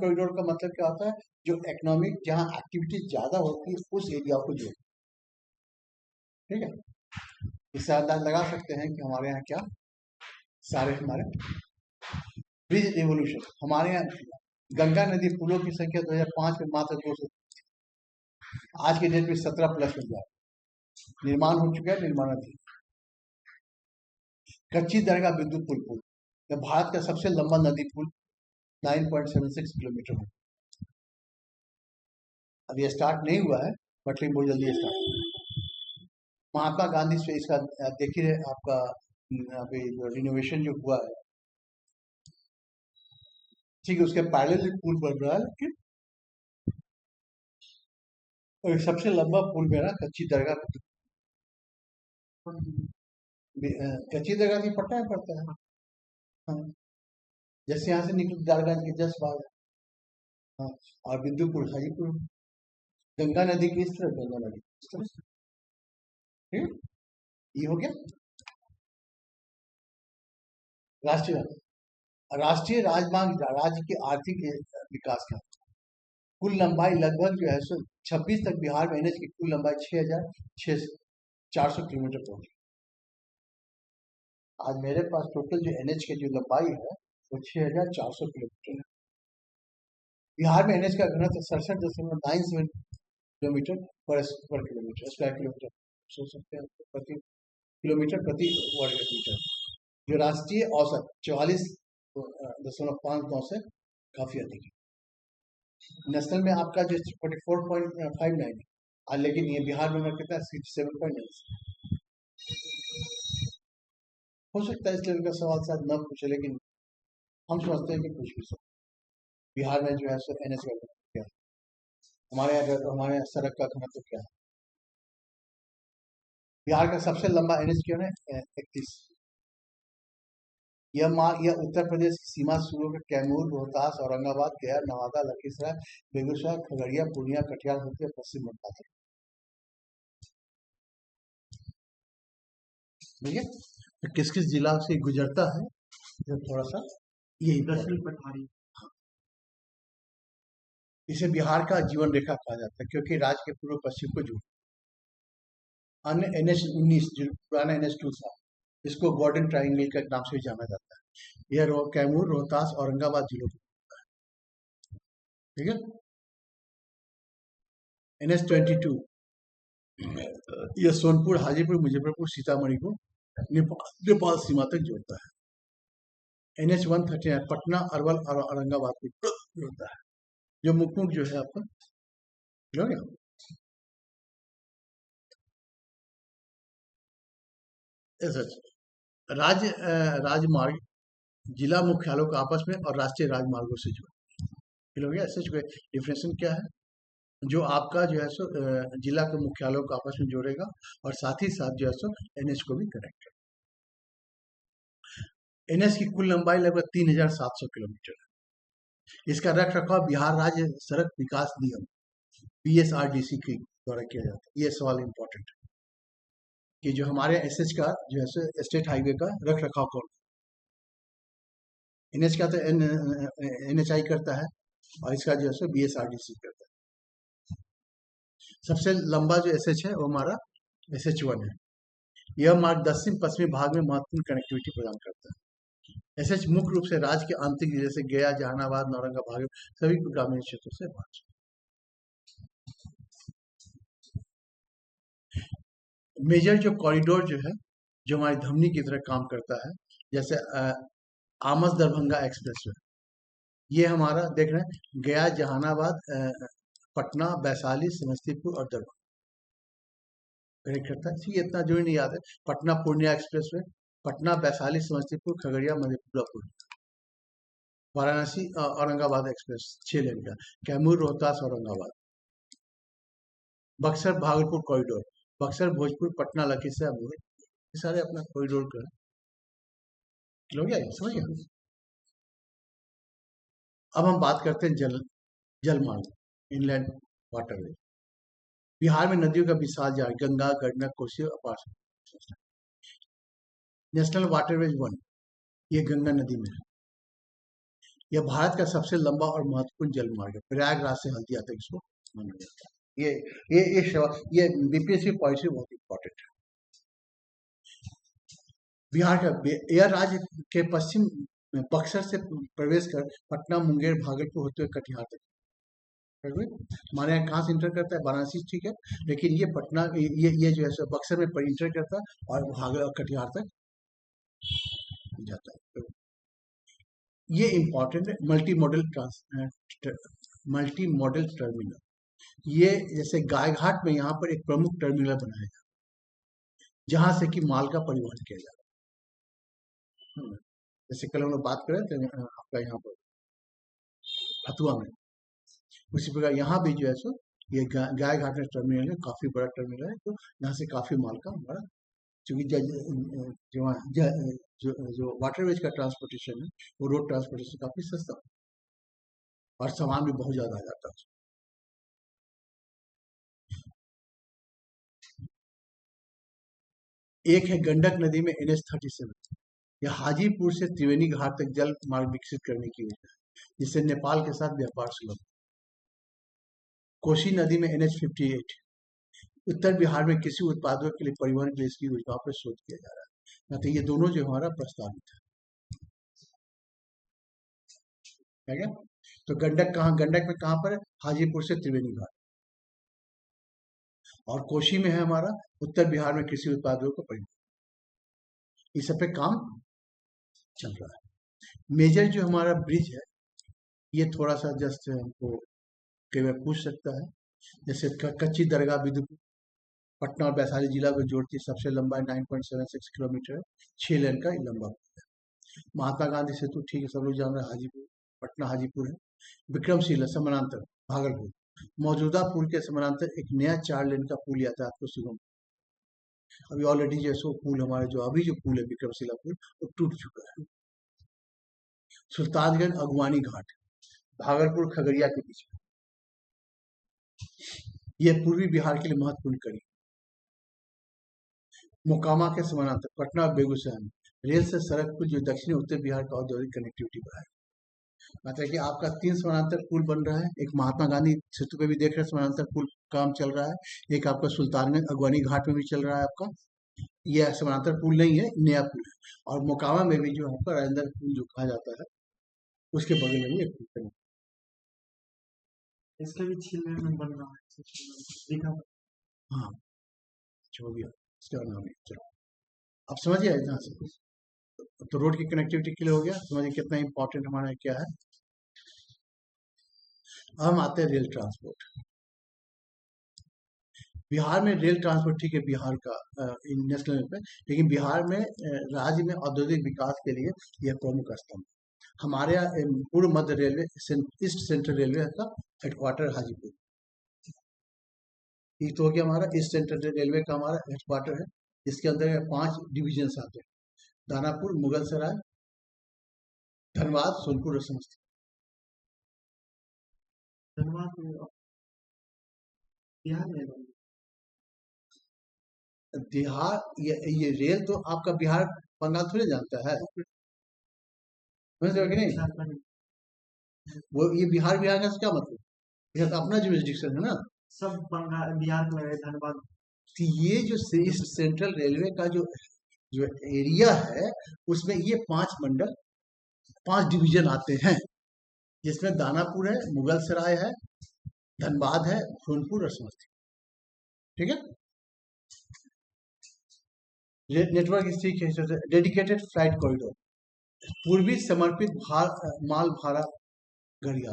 कॉरिडोर का मतलब क्या होता है, जो इकोनॉमिक जहाँ एक्टिविटी ज्यादा होती है उस एरिया को जोड़, ठीक है। इससे अंदाज लगा सकते हैं कि हमारे यहाँ क्या सारे हमारे ब्रिज रिवोल्यूशन, हमारे यहाँ गंगा नदी पुलों की संख्या 2005 में मात्र 200, आज के डेट में 17 प्लस हो जाए, निर्माण हो चुका है, निर्माणाधीन। कच्ची दरगाह विद्युत पुल, यह भारत का सबसे लंबा नदी पुल 9.76 किलोमीटर है। अब ये स्टार्ट नहीं हुआ है, बट लेकिन बहुत जल्दी स्टार्ट। महात्मा गांधी से इसका देखिए आपका अभी जो रिनोवेशन जो हुआ है, ठीक है, उसके पैरेलल पुल बन रहा है, लेकिन सबसे लंबा पुल मेरा कच्ची दरगाह, कच्ची दरगाह भी पटना में पड़ता है। हाँ, जैसे यहाँ से निकल दरगाह के जस्ट बाद, हाँ, और बिंदुपुर हाजीपुर, गंगा नदी की इस तरफ, गंगा नदी इस तरफ, ठीक, ये हो गया। राष्ट्रीय राजमार्ग राज्य के आर्थिक विकास का कुल लंबाई लगभग जो है सो 26 तक बिहार में एनएच की कुल लंबाई 6,400 किलोमीटर पहुंची। आज मेरे पास टोटल जो एनएच की जो लंबाई है वो 6,400 किलोमीटर है। बिहार में एनएच का घनत्व 67.97 किलोमीटर पर किलोमीटर, स्क्वायर किलोमीटर सोच सकते हैं, प्रति किलोमीटर प्रति वर्ग मीटर। जो राष्ट्रीय औसत 44.59 से काफी अधिक है। नेशनल में आपका जो 44.59 है, लेकिन ये बिहार में कितना 67.9। हो सकता है इस लेवल का सवाल शायद न पूछे, लेकिन हम समझते हैं कि कुछ भी सकते। बिहार में जो है सो एनएच का क्या है, हमारे यहाँ सड़क का घनत्व क्या है। बिहार का सबसे लंबा एनएच क्यों है 31। यह उत्तर प्रदेश की सीमा से शुरू होकर कैमूर, रोहतास, औरंगाबाद, गया, नवादा, लखीसराय, बेगूसराय, खगड़िया, पूर्णिया, कटिहार होते पश्चिम बंगाल तक। ठीक है, तो किस किस जिला से गुजरता है, जो थोड़ा सा ये पठारी, इसे बिहार का जीवन रेखा कहा जाता है, क्योंकि राज्य के पूर्व पश्चिम को जोड़। अन्य NH-19 जो पुराना NH-2 था, इसको गोल्डन ट्राइंगल के नाम से जाना जाता है। यह कैमूर, रोहतास, औरंगाबाद जिलों को, ठीक है। NH-22 यह सोनपुर, हाजीपुर, मुजफ्फरपुर, सीतामढ़ी को नेपाल सीमा तक जोड़ता है। NH-139 पटना, अरवल और औरंगाबाद को जोड़ता है, जो मुख जो है आपका हो गया। राजमार्ग जिला मुख्यालयों को आपस में और राष्ट्रीय राजमार्गों से जोड़ हो गया। ऐसे डिफरेंशिएशन क्या है, जो आपका जो है सो जिला के मुख्यालयों को आपस में जोड़ेगा और साथ ही साथ जो है सो एनएच को भी कनेक्ट करेगा। एनएच की कुल लंबाई लगभग 3,700 किलोमीटर है। इसका रख रखाव बिहार राज्य सड़क विकास निगम BSRDC के द्वारा किया जाता है। ये सवाल इंपॉर्टेंट है कि जो हमारे एसएच का जो है सो स्टेट हाईवे का रख रखाव कौन, एनएच का तो NHI करता है और इसका जो है सो BSRDC करता है। सबसे लंबा जो एसएच है वो हमारा SH1 है। यह मार्ग दक्षिण पश्चिमी भाग में महत्वपूर्ण कनेक्टिविटी प्रदान करता है। एसएच मुख्य रूप से राज्य के आंतरिक जैसे गया, जहानाबाद, नौरंगा भाग सभी ग्रामीण क्षेत्रों से पहुंच। मेजर जो कॉरिडोर जो है, जो हमारी धमनी की तरह काम करता है, जैसे आमस दरभंगा एक्सप्रेस वे, ये हमारा देख रहे हैं गया, जहानाबाद, पटना, वैशाली, समस्तीपुर और दरभंगा कनेक्ट करता है। ठीक है, इतना जो ही नहीं याद है। Patna Purnia express way, Patna, Vaishali, Samastipur, Khagaria, Madhepura, Varanasi, Aurangabad express 6 लेन का, कैमूर, रोहतास, औरंगाबाद, बक्सर भागलपुर कॉरिडोर, बक्सर, भोजपुर, पटना, लखीसराय, ये सारे अपना कॉरिडोर का हो गया, समझ गया। अब हम बात करते हैं जल मार्ग, इनलैंड वाटरवे। बिहार में नदियों का विशाल जाल, गंगा, गंडक, कोसी और अपार। नेशनल वाटरवेज वन, ये गंगा नदी में है। यह भारत का सबसे लंबा और महत्वपूर्ण जल मार्ग है। प्रयागराज से हल्दिया तक इसको माना जाता है। ये बीपीएससी पॉलिसी बहुत इंपॉर्टेंट है। बिहार का यह राज्य के पश्चिम में बक्सर से प्रवेश कर पटना, मुंगेर, भागलपुर होते हुए कटिहार तक। हमारे यहाँ कहाँ से इंटर करता है? वाराणसी, ठीक है, लेकिन ये पटना, ये जो है बक्सर में इंटर करता है और भागल कटिहार तक जाता है। तो ये इंपॉर्टेंट है। मल्टी मॉडल टर्मिनल, ये जैसे गायघाट में यहाँ पर एक प्रमुख टर्मिनल बनाया गया जहां से कि माल का परिवहन किया जा रहा है। जैसे कल हम लोग बात करें तो आपका यहाँ पर हथुआ में, उसी प्रकार यहाँ भी जो है सो ये गाय घाट टर्मिनल है, काफी बड़ा टर्मिनल है। तो यहाँ से काफी माल का हमारा, चूंकि जो वाटरवेज का ट्रांसपोर्टेशन है वो रोड ट्रांसपोर्टेशन काफी सस्ता और सामान भी बहुत ज्यादा आ जाता है। एक है गंडक नदी में NH-37, यह हाजीपुर से त्रिवेणी घाट तक जल मार्ग विकसित करने की योजना है, जिससे नेपाल के साथ व्यापार सुलभ। कोसी नदी में NH-58, उत्तर बिहार में कृषि उत्पादों के लिए परिवहन के लिए इसकी योजनाओं पर शोध किया जा रहा है। तो ये दोनों जो हमारा प्रस्तावित है। तो गंडक में कहाँ पर है? हाजीपुर से त्रिवेणी घाट। और कोशी में है हमारा उत्तर बिहार में कृषि उत्पादों का परिवहन। इस सब पे काम चल रहा है। मेजर जो हमारा ब्रिज है, ये थोड़ा सा जस्ट हमको कई बार पूछ सकता है। जैसे कच्ची दरगाह विदुपुर, पटना और वैशाली जिला को जोड़ती सबसे लंबा 9.76 किलोमीटर है, 6 लेन का लंबा है। महात्मा गांधी सेतु, ठीक है, सब लोग जान रहे हैं, हाजीपुर, पटना हाजीपुर है। विक्रमशिला समानांतर भागलपुर, मौजूदा पुल के समानांतर एक नया 4 लेन का पुल यातायात को सुगम। अभी ऑलरेडी जो सो पुल हमारे जो अभी जो पुल है विक्रमशिला पुल, वो टूट चुका है। सुल्तानगंज अगवानी घाट, भागलपुर खगड़िया के बीच में, यह पूर्वी बिहार के लिए महत्वपूर्ण कड़ी। मोकामा के समानांतर पटना और बेगूसराय में रेल से सड़क पुल जो दक्षिणी उत्तर बिहार का औद्योगिक कनेक्टिविटी बढ़ाएगा। मतलब कि आपका 3 समानांतर पुल बन रहा है। एक महात्मा गांधी सेतु पे भी देख रहे हैं समानांतर पुल काम चल रहा है। एक आपका सुल्तानगंज अगवानी घाट में भी चल रहा है आपका। यह समानांतर पुल नहीं है, नया पुल है। और मोकामा में भी जो आपका राजेंद्र पुल जो कहा जाता है, उसके बगल में भी एक पुल है। इसका भी 6 लेन में बन रहा है, दिखा। हाँ, जो भी इसका नाम है। चलो, आप समझिए यहाँ से। तो रोड की कनेक्टिविटी क्लियर हो गया, समझिए कितना इंपॉर्टेंट हमारा क्या है। अब हम आते हैं रेल ट्रांसपोर्ट। बिहार में रेल ट्रांसपोर्ट, ठीक है, बिहार का नेशनल पे, लेकिन बिहार में राज्य में औद्योगिक विकास के लिए यह प्रमुख स्तंभ। हमारे यहाँ पूर्व मध्य रेलवे, ईस्ट सेंट्रल रेलवे का हेडक्वार्टर हाजीपुर। ये तो हो गया हमारा ईस्ट सेंट्रल रेलवे का हमारा हेडक्वार्टर है, जिसके अंदर 5 डिविजन आते हैं: दानापुर, मुगलसराय, धनबाद, सोनपुर और समस्तीपुर। धनबाद बिहार में है। बिहार, ये रेल तो आपका बिहार बंगाल थोड़ी जानता है, समझ रहे हो कि नहीं? झारखंड वो ये बिहार का क्या मतलब? यह तो अपना जुरिस्डिक्शन है ना। सब बंगाल बिहार में है, धनबाद। तो ये जो ईस्ट सेंट्रल रेलवे का जो जो एरिया है, उसमें ये 5 मंडल, 5 डिवीजन आते हैं, जिसमें दानापुर है, मुगलसराय है, धनबाद है, सोनपुर और समस्तीपुर। ठीक है। नेटवर्क स्थिति के हिसाब से डेडिकेटेड फ्लाइट कॉरिडोर, पूर्वी समर्पित माल भाड़ा गड़िया,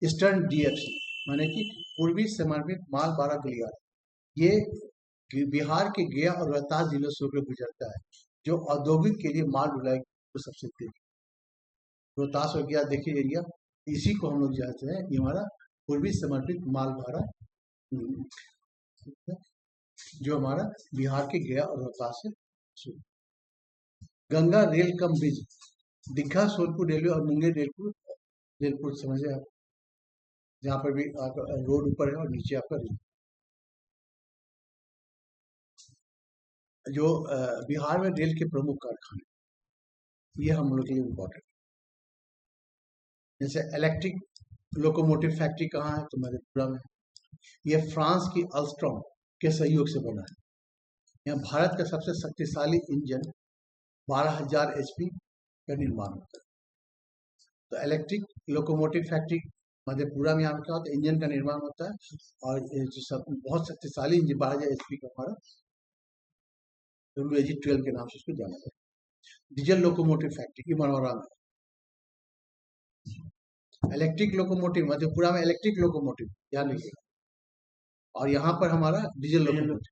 ईस्टर्न डीएफसी, माने कि पूर्वी समर्पित माल भाड़ा गलियारा, ये बिहार के गया और रोहतास जिलों से होकर गुजरता है, जो औद्योगिक के लिए माल ढुलाई को सबसे तेज। रोहतास हो गया, देखिए एरिया, इसी को हम लोग जानते हैं, ये हमारा पूर्वी समर्पित माल भाड़ा, जो हमारा बिहार के गया और रोहतास से। Ganga rail cum bridge, Digha Sonpur railway और मुंगेर रेलपुर रेलपुर समझे आप, जहाँ पर भी रोड ऊपर है और नीचे आपका रेल। जो बिहार में रेल के प्रमुख कारखाने, ये हम लोग के लिए इम्पोर्टेंट। जैसे इलेक्ट्रिक लोकोमोटिव फैक्ट्री कहाँ है, तो मधेपुरा में। ये फ्रांस की अल्स्टॉम के सहयोग से बना है। यहाँ भारत का सबसे शक्तिशाली इंजन 12,000 HP का निर्माण होता है। तो इलेक्ट्रिक लोकोमोटिव फैक्ट्री मधेपुरा में यहाँ क्या होता है, इंजन का निर्माण होता है। और ये जो सब बहुत शक्तिशाली इंजन 12,000 HP का हमारा WAG-12 के नाम से इसको जाना जाता है। डीजल लोकोमोटिव फैक्ट्री की मनोरा में। इलेक्ट्रिक लोकोमोटिव मधेपुरा में इलेक्ट्रिक लोकोमोटिव ध्यान रखिएगा, और यहाँ पर हमारा डीजल लोकोमोटिव।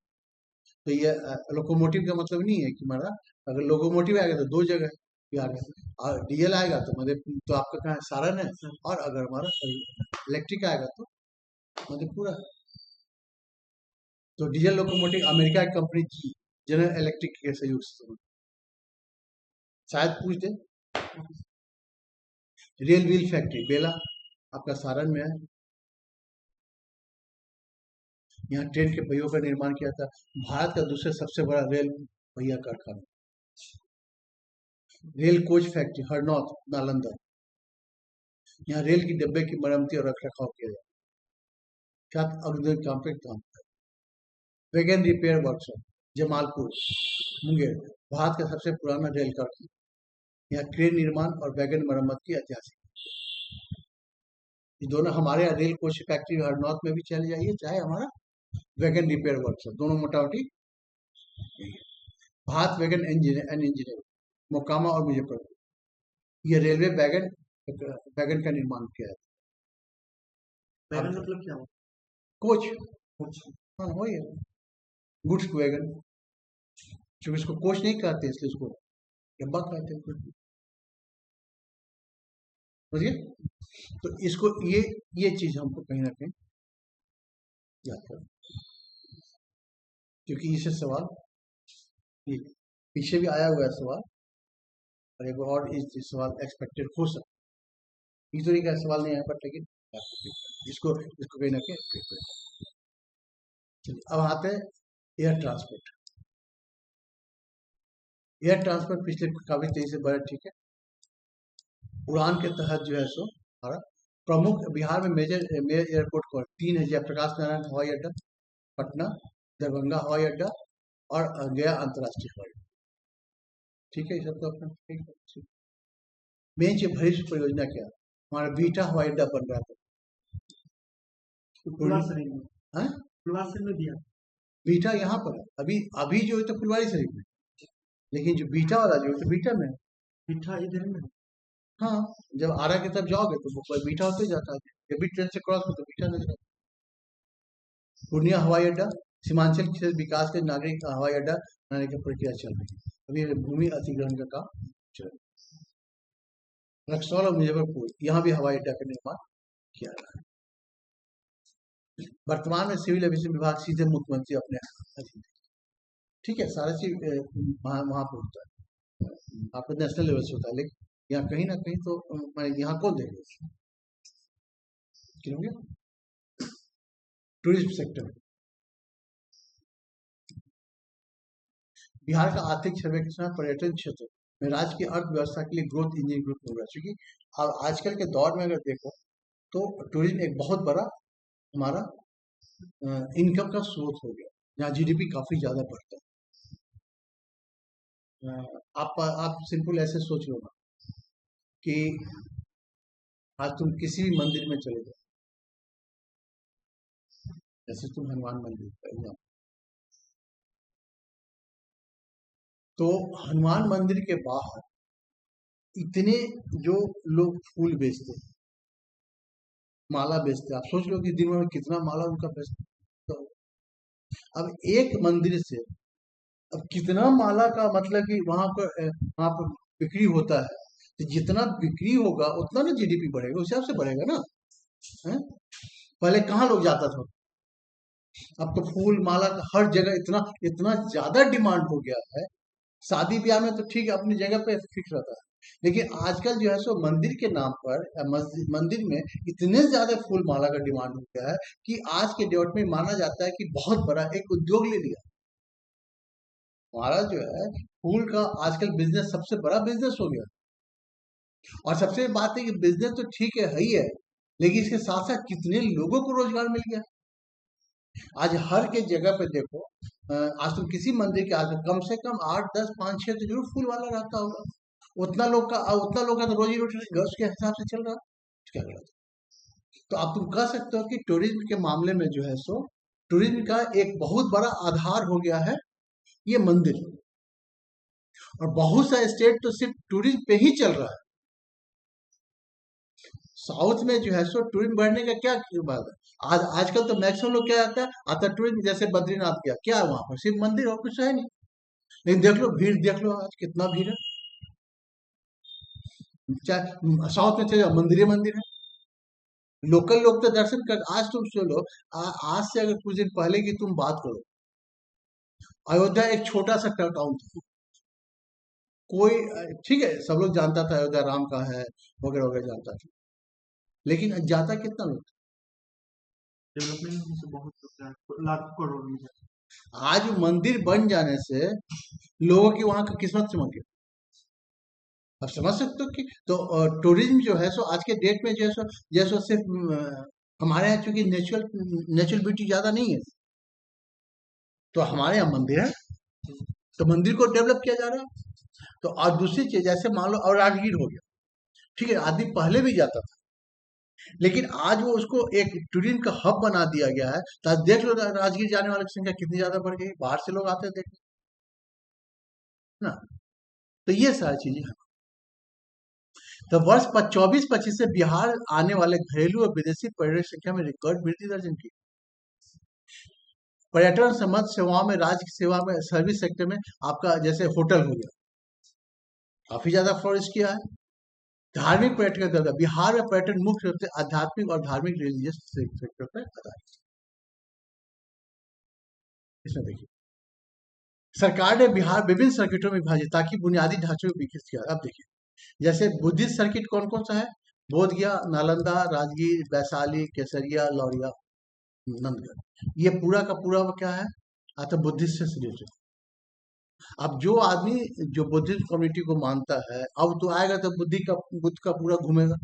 तो ये लोकोमोटिव का मतलब नहीं है कि हमारा अगर लोकोमोटिव आएगा तो दो जगह बिहार में, और डीजल आएगा तो तो आपका कहाँ है, सारण है। और अगर हमारा इलेक्ट्रिक आएगा तो मधेपुरा है। तो डीजल लोकोमोटिव अमेरिका की कंपनी थी, जनरल इलेक्ट्रिक के सहयोग से, शायद पूछ दे। रेल व्हील फैक्ट्री बेला आपका सारण में है। यहाँ ट्रेन के पहियों का निर्माण किया था। भारत का दूसरा सबसे बड़ा रेल पहिया कारखाना। Rail coach factory Harnaut Nalanda. यहाँ रेल की डब्बे की मरम्मती और रखरखाव किया जाता है। क्या औद्योगिक काम पे काम है। Wagon repair workshop Jamalpur Munger, Bharat का सबसे पुराना रेल कारखाना। यहाँ क्रेन निर्माण और वैगन मरम्मत की ऐतिहासिक। ये दोनों हमारे यहाँ रेल कोच फैक्ट्री हरनौत में भी चले जाइए, चाहे हमारा वैगन रिपेयर वर्कशॉप, दोनों मोटामोटी। भारत वैगन इंजीनियर मोकामा और मुजफ्फरपुर। ये रेलवे वैगन वैगन का निर्माण किया है। वैगन मतलब क्या हो? कोच। हाँ वही है, गुड्स वैगन। क्योंकि इसको कोच नहीं कहते इसलिए इसको डब्बा कहते हैं। समझिए, तो इसको ये चीज हमको कहीं ना कहीं याद कर, क्योंकि इसे सवाल पीछे भी आया हुआ है सवाल, और एक और इस सवाल एक्सपेक्टेड हो सकता। इस तरीके का सवाल नहीं आया बट लेकिन इसको कहीं ना कहीं। चलिए अब आते हैं एयर ट्रांसपोर्ट। एयर ट्रांसपोर्ट पिछले काफी तेजी से बढ़ा, ठीक है। उड़ान के तहत जो है सो हमारा प्रमुख बिहार में मेजर एयरपोर्ट को 3 है। जयप्रकाश नारायण हवाई अड्डा पटना, दरभंगा हवाई अड्डा और गया अंतर्राष्ट्रीय हवाई अड्डा। ठीक है, ये सब तो अपना ठीक है। मेन जो भविष्य परियोजना क्या है, हमारा बीटा हवाई अड्डा बन रहा था फुलवारी में दिया। बीटा यहाँ पर है अभी जो है तो फुलवारी शरीफ में, लेकिन जो बीटा वाला जो है तो बीटा में है। बीटा इधर में। हाँ, जब आरा की तरफ जाओगे तो बीटा होते जाता है, जब भी ट्रेन से क्रॉस हो तो बीटा नजर आता है। पूर्णिया हवाई अड्डा सीमांचल क्षेत्र विकास के नागरिक हवाई अड्डा बनाने की प्रक्रिया चल रही है। अभी भूमि अधिग्रहण का काम चल रहा है। रक्सौल और मुजफ्फरपुर यहाँ भी हवाई अड्डा का निर्माण किया रहा है। वर्तमान में सिविल एविएशन विभाग सीधे मुख्यमंत्री अपने अधीन, ठीक है। सारा चीज वहां पर होता है, आपको नेशनल लेवल से होता है, लेकिन यहाँ कहीं ना कहीं तो यहाँ कौन देगा, टूरिज्म सेक्टर। बिहार का आर्थिक सर्वेक्षण पर्यटन क्षेत्र में राज्य की अर्थव्यवस्था के लिए ग्रोथ इंजन ग्रुप होगा, क्योंकि अब आजकल के दौर में अगर देखो तो टूरिज्म एक बहुत बड़ा हमारा इनकम का स्रोत हो गया, जहाँ जीडीपी काफी ज्यादा बढ़ता है। आप सिंपल ऐसे सोच लो ना कि आज तुम किसी भी मंदिर में चले जाओ, जैसे तुम हनुमान मंदिर, तो हनुमान मंदिर के बाहर इतने जो लोग फूल बेचते हैं, माला बेचते हैं, आप सोच लो कि दिन में कितना माला उनका बेचते। तो अब एक मंदिर से अब कितना माला का मतलब कि वहां पर बिक्री होता है, तो जितना बिक्री होगा उतना ना जीडीपी बढ़ेगा, उस हिसाब से बढ़ेगा ना। है? पहले कहाँ लोग जाता था, अब तो फूल माला का हर जगह इतना इतना ज्यादा डिमांड हो गया है। शादी ब्याह में तो ठीक है अपनी जगह पे फिक्स रहता है, लेकिन आजकल जो है सो मंदिर के नाम पर मस्जिद मंदिर में इतने ज्यादा फूल माला का डिमांड हो गया है कि आज के डेट में माना जाता है कि बहुत बड़ा एक उद्योग ले लिया हमारा जो है फूल का आजकल बिजनेस सबसे बड़ा बिजनेस हो गया। और सबसे बात है कि बिजनेस तो ठीक है ही है, लेकिन इसके साथ साथ कितने लोगों को रोजगार मिल गया। आज हर के जगह पे देखो, आज तुम किसी मंदिर के आगे कम से कम 8 10 5 6 तो जरूर फूल वाला रहता होगा। उतना लोग का तो रोजी रोटी घर के हिसाब से चल रहा है। क्या गलत है? तो आप तुम कह सकते हो कि टूरिज्म के मामले में जो है सो टूरिज्म का एक बहुत बड़ा आधार हो गया है ये मंदिर। और बहुत सा स्टेट तो सिर्फ टूरिज्म पे ही चल रहा है। साउथ में जो है सो टूरिज्म बढ़ने का क्या बात है। आज आजकल तो मैक्सिमम लोग क्या आता है, आता टूरिज्म जैसे बद्रीनाथ गया, क्या है वहां पर सिर्फ मंदिर और कुछ है नहीं। लेकिन देख लो भीड़, देख लो आज कितना भीड़ है। चाहे साउथ में चले जाओ, मंदिर ही मंदिर है। लोकल लोग तो दर्शन कर, आज तुम चलो आज से अगर कुछ दिन पहले की तुम बात करो, अयोध्या एक छोटा सा टाउन था। कोई ठीक है, सब लोग जानता था अयोध्या राम का है, वगैरह वगैरह जानता था, लेकिन जाता कितना लोग डेवलपमेंट होने से बहुत होता है, लाखों करोड़ में जाता था। आज मंदिर बन जाने से लोगों की वहां की किस्मत चमक गई। आप समझ सकते हो कि तो टूरिज्म जो है सो आज के डेट में जो है सो जैसो सिर्फ हमारे यहाँ चूंकि नेचुरल ब्यूटी ज्यादा नहीं है, तो हमारे यहाँ मंदिर है, तो मंदिर को डेवलप किया जा रहा है। तो और दूसरी चीज जैसे मान लो और राजगीर हो गया, ठीक है, आदमी पहले भी जाता था, लेकिन आज वो उसको एक टूरिज्म का हब बना दिया गया है। तो आज देख लो राजगीर जाने वालों की संख्या कितनी ज्यादा बढ़ गई, बाहर से लोग आते हैं देखने, ना। तो ये सारी चीजें हैं। तो वर्ष 24-25 से बिहार आने वाले घरेलू और विदेशी पर्यटक संख्या में रिकॉर्ड वृद्धि दर्ज की। पर्यटन संबंध सेवाओं में, राज्य की सेवा में, सर्विस सेक्टर में आपका जैसे होटल हो गया, काफी ज्यादा फ्लोरिश किया है। धार्मिक पर्यटन का दर्जा, बिहार में पर्यटन मुख्य रूप से आध्यात्मिक और धार्मिक रिलीजियस सेक्टर पर आधारित है। इसमें देखिए सरकार ने बिहार विभिन्न सर्किटों में विभाजित ताकि बुनियादी ढांचे को विकसित किया। अब देखिए जैसे बुद्धिस्ट सर्किट कौन कौन सा है, बोध गया, नालंदा, राजगीर, वैशाली, केसरिया, लौरिया, नंदगढ़, ये पूरा का पूरा वो क्या है, आता बुद्धिस्ट से रिलेटेड। अब जो आदमी जो बुद्धिस्ट कम्युनिटी को मानता है, अब तो आएगा तो बुद्ध का पूरा घूमेगा।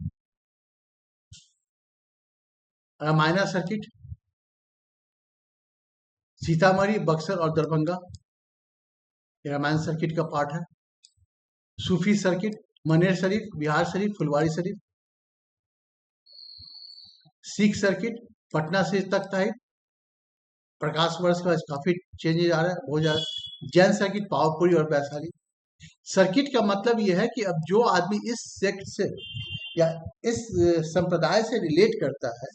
रामायणा सर्किट सीतामढ़ी, बक्सर और दरभंगा, ये रामायण सर्किट का पार्ट है। सूफी सर्किट मनेर शरीफ, बिहार शरीफ, फुलवारी शरीफ। सिख सर्किट पटना से तख्त साहिब, प्रकाश वर्ष का काफी चेंजेस आ रहा है, हो जा रहा है। जैन सर्किट पावपुरी और वैशाली। सर्किट का मतलब यह है कि अब जो आदमी इस सेक्ट से या इस संप्रदाय से रिलेट करता है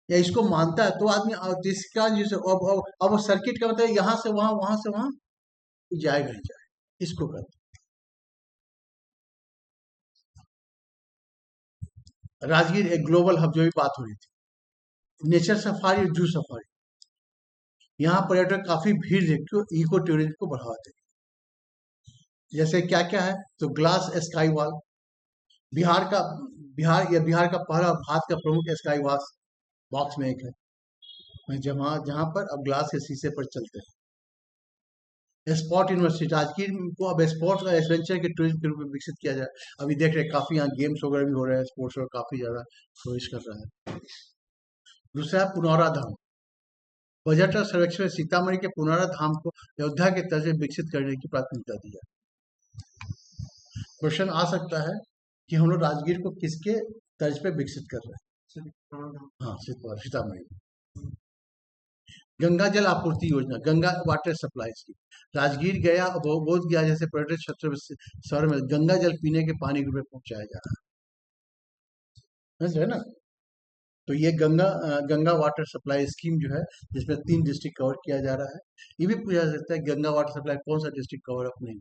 या इसको मानता है, तो आदमी जिसका जिस अब वो सर्किट का मतलब यहाँ से वहां से वहां जाएगा ही जाएगा, इसको कहते हैं। राजगीर एक ग्लोबल हब, जो भी बात हो रही थी, नेचर सफारी और जू सफारी, यहाँ पर्यटक काफी भीड़ देखते हो, इको टूरिज्म को बढ़ावा देते हैं। जैसे क्या क्या है, तो ग्लास स्काई वॉल, बिहार का बिहार का पहला भारत का प्रमुख स्काई वॉल बॉक्स में एक है, जहाँ जहाँ पर अब ग्लास के शीशे पर चलते हैं। स्पोर्ट यूनिवर्सिटी राजगीर को अब स्पोर्ट्स और एडवेंचर के टूरिज्म के रूप में विकसित किया जाए। अभी देख रहे हैं काफी यहाँ गेम्स वगैरह भी हो रहे हैं, स्पोर्ट्स और काफी ज्यादा फ्लोरिश कर रहा है। दूसरा है पुनौरा धाम, बजट और सर्वेक्षण में सीतामढ़ी के पुनौरा धाम को अयोध्या के तर्ज में विकसित करने की प्राथमिकता दी है। क्वेश्चन आ सकता है कि हम लोग राजगीर को किसके तर्ज पे विकसित कर रहे हैं। हाँ, सीतामढ़ी गंगा जल आपूर्ति योजना, Ganga water supply scheme, Rajgir गया और बोध गया जैसे पर्यटन क्षेत्र शहर में गंगा जल पीने के पानी के रूप में पहुंचाया जा रहा है, समझ रहे हैं ना। तो ये गंगा वाटर सप्लाई स्कीम जो है, जिसमें 3 डिस्ट्रिक्ट कवर किया जा रहा है। ये भी पूछा जा सकता है गंगा वाटर सप्लाई कौन सा डिस्ट्रिक्ट कवर अप नहीं,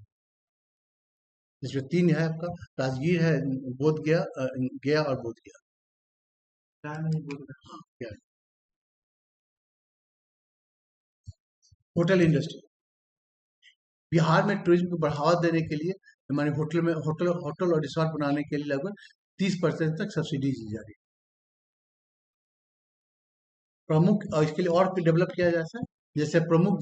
जिसमें 3 है आपका, राजगीर है, बोध गया, गया और बोध गया। क्या है? होटल इंडस्ट्री, बिहार में टूरिज्म को बढ़ावा देने के लिए हमारे होटल में होटल और रिसोर्ट बनाने के लिए लगभग 30% तक सब्सिडी दी जा रही है। प्रमुख और इसके लिए और डेवलप किया जा सकता है, जैसे प्रमुख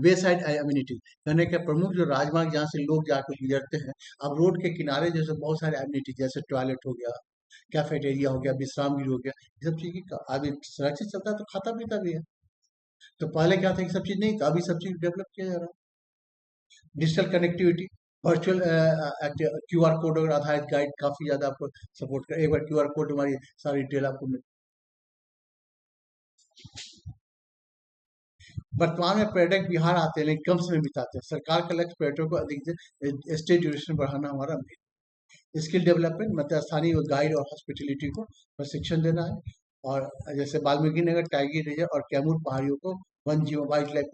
वे साइड एम्यूनिटी, यानी कि प्रमुख जो राजमार्ग जहाँ से लोग जाकर गुजरते हैं, अब रोड के किनारे जैसे बहुत सारे एम्यूनिटी जैसे टॉयलेट हो गया, कैफेटेरिया हो गया, विश्राम गृह हो गया, ये सब चीज की आदमी सड़क से चलता है तो खाता पीता भी है। तो पहले क्या था कि सब चीज नहीं था, अभी सब चीज डेवलप किया जा रहा है। Digital connectivity, virtual QR code और आधारित गाइड काफी ज्यादा आपको सपोर्ट कर, एक बार क्यूआर कोड हमारी सारी डिटेल आपको वर्तमान में पर्यटक बिहार आते हैं लेकिन कम समय बिताते हैं। सरकार का लक्ष्य पर्यटकों को अधिक से स्टे ड्यूरेशन बढ़ाना हमारा स्किल डेवलपमेंट, मतलब स्थानीय गाइड और हॉस्पिटलिटी को प्रशिक्षण देना है। और जैसे वाल्मीकि नगर टाइगर रिजर्व और कैमूर पहाड़ियों को वन जीव वाइल्ड लाइफ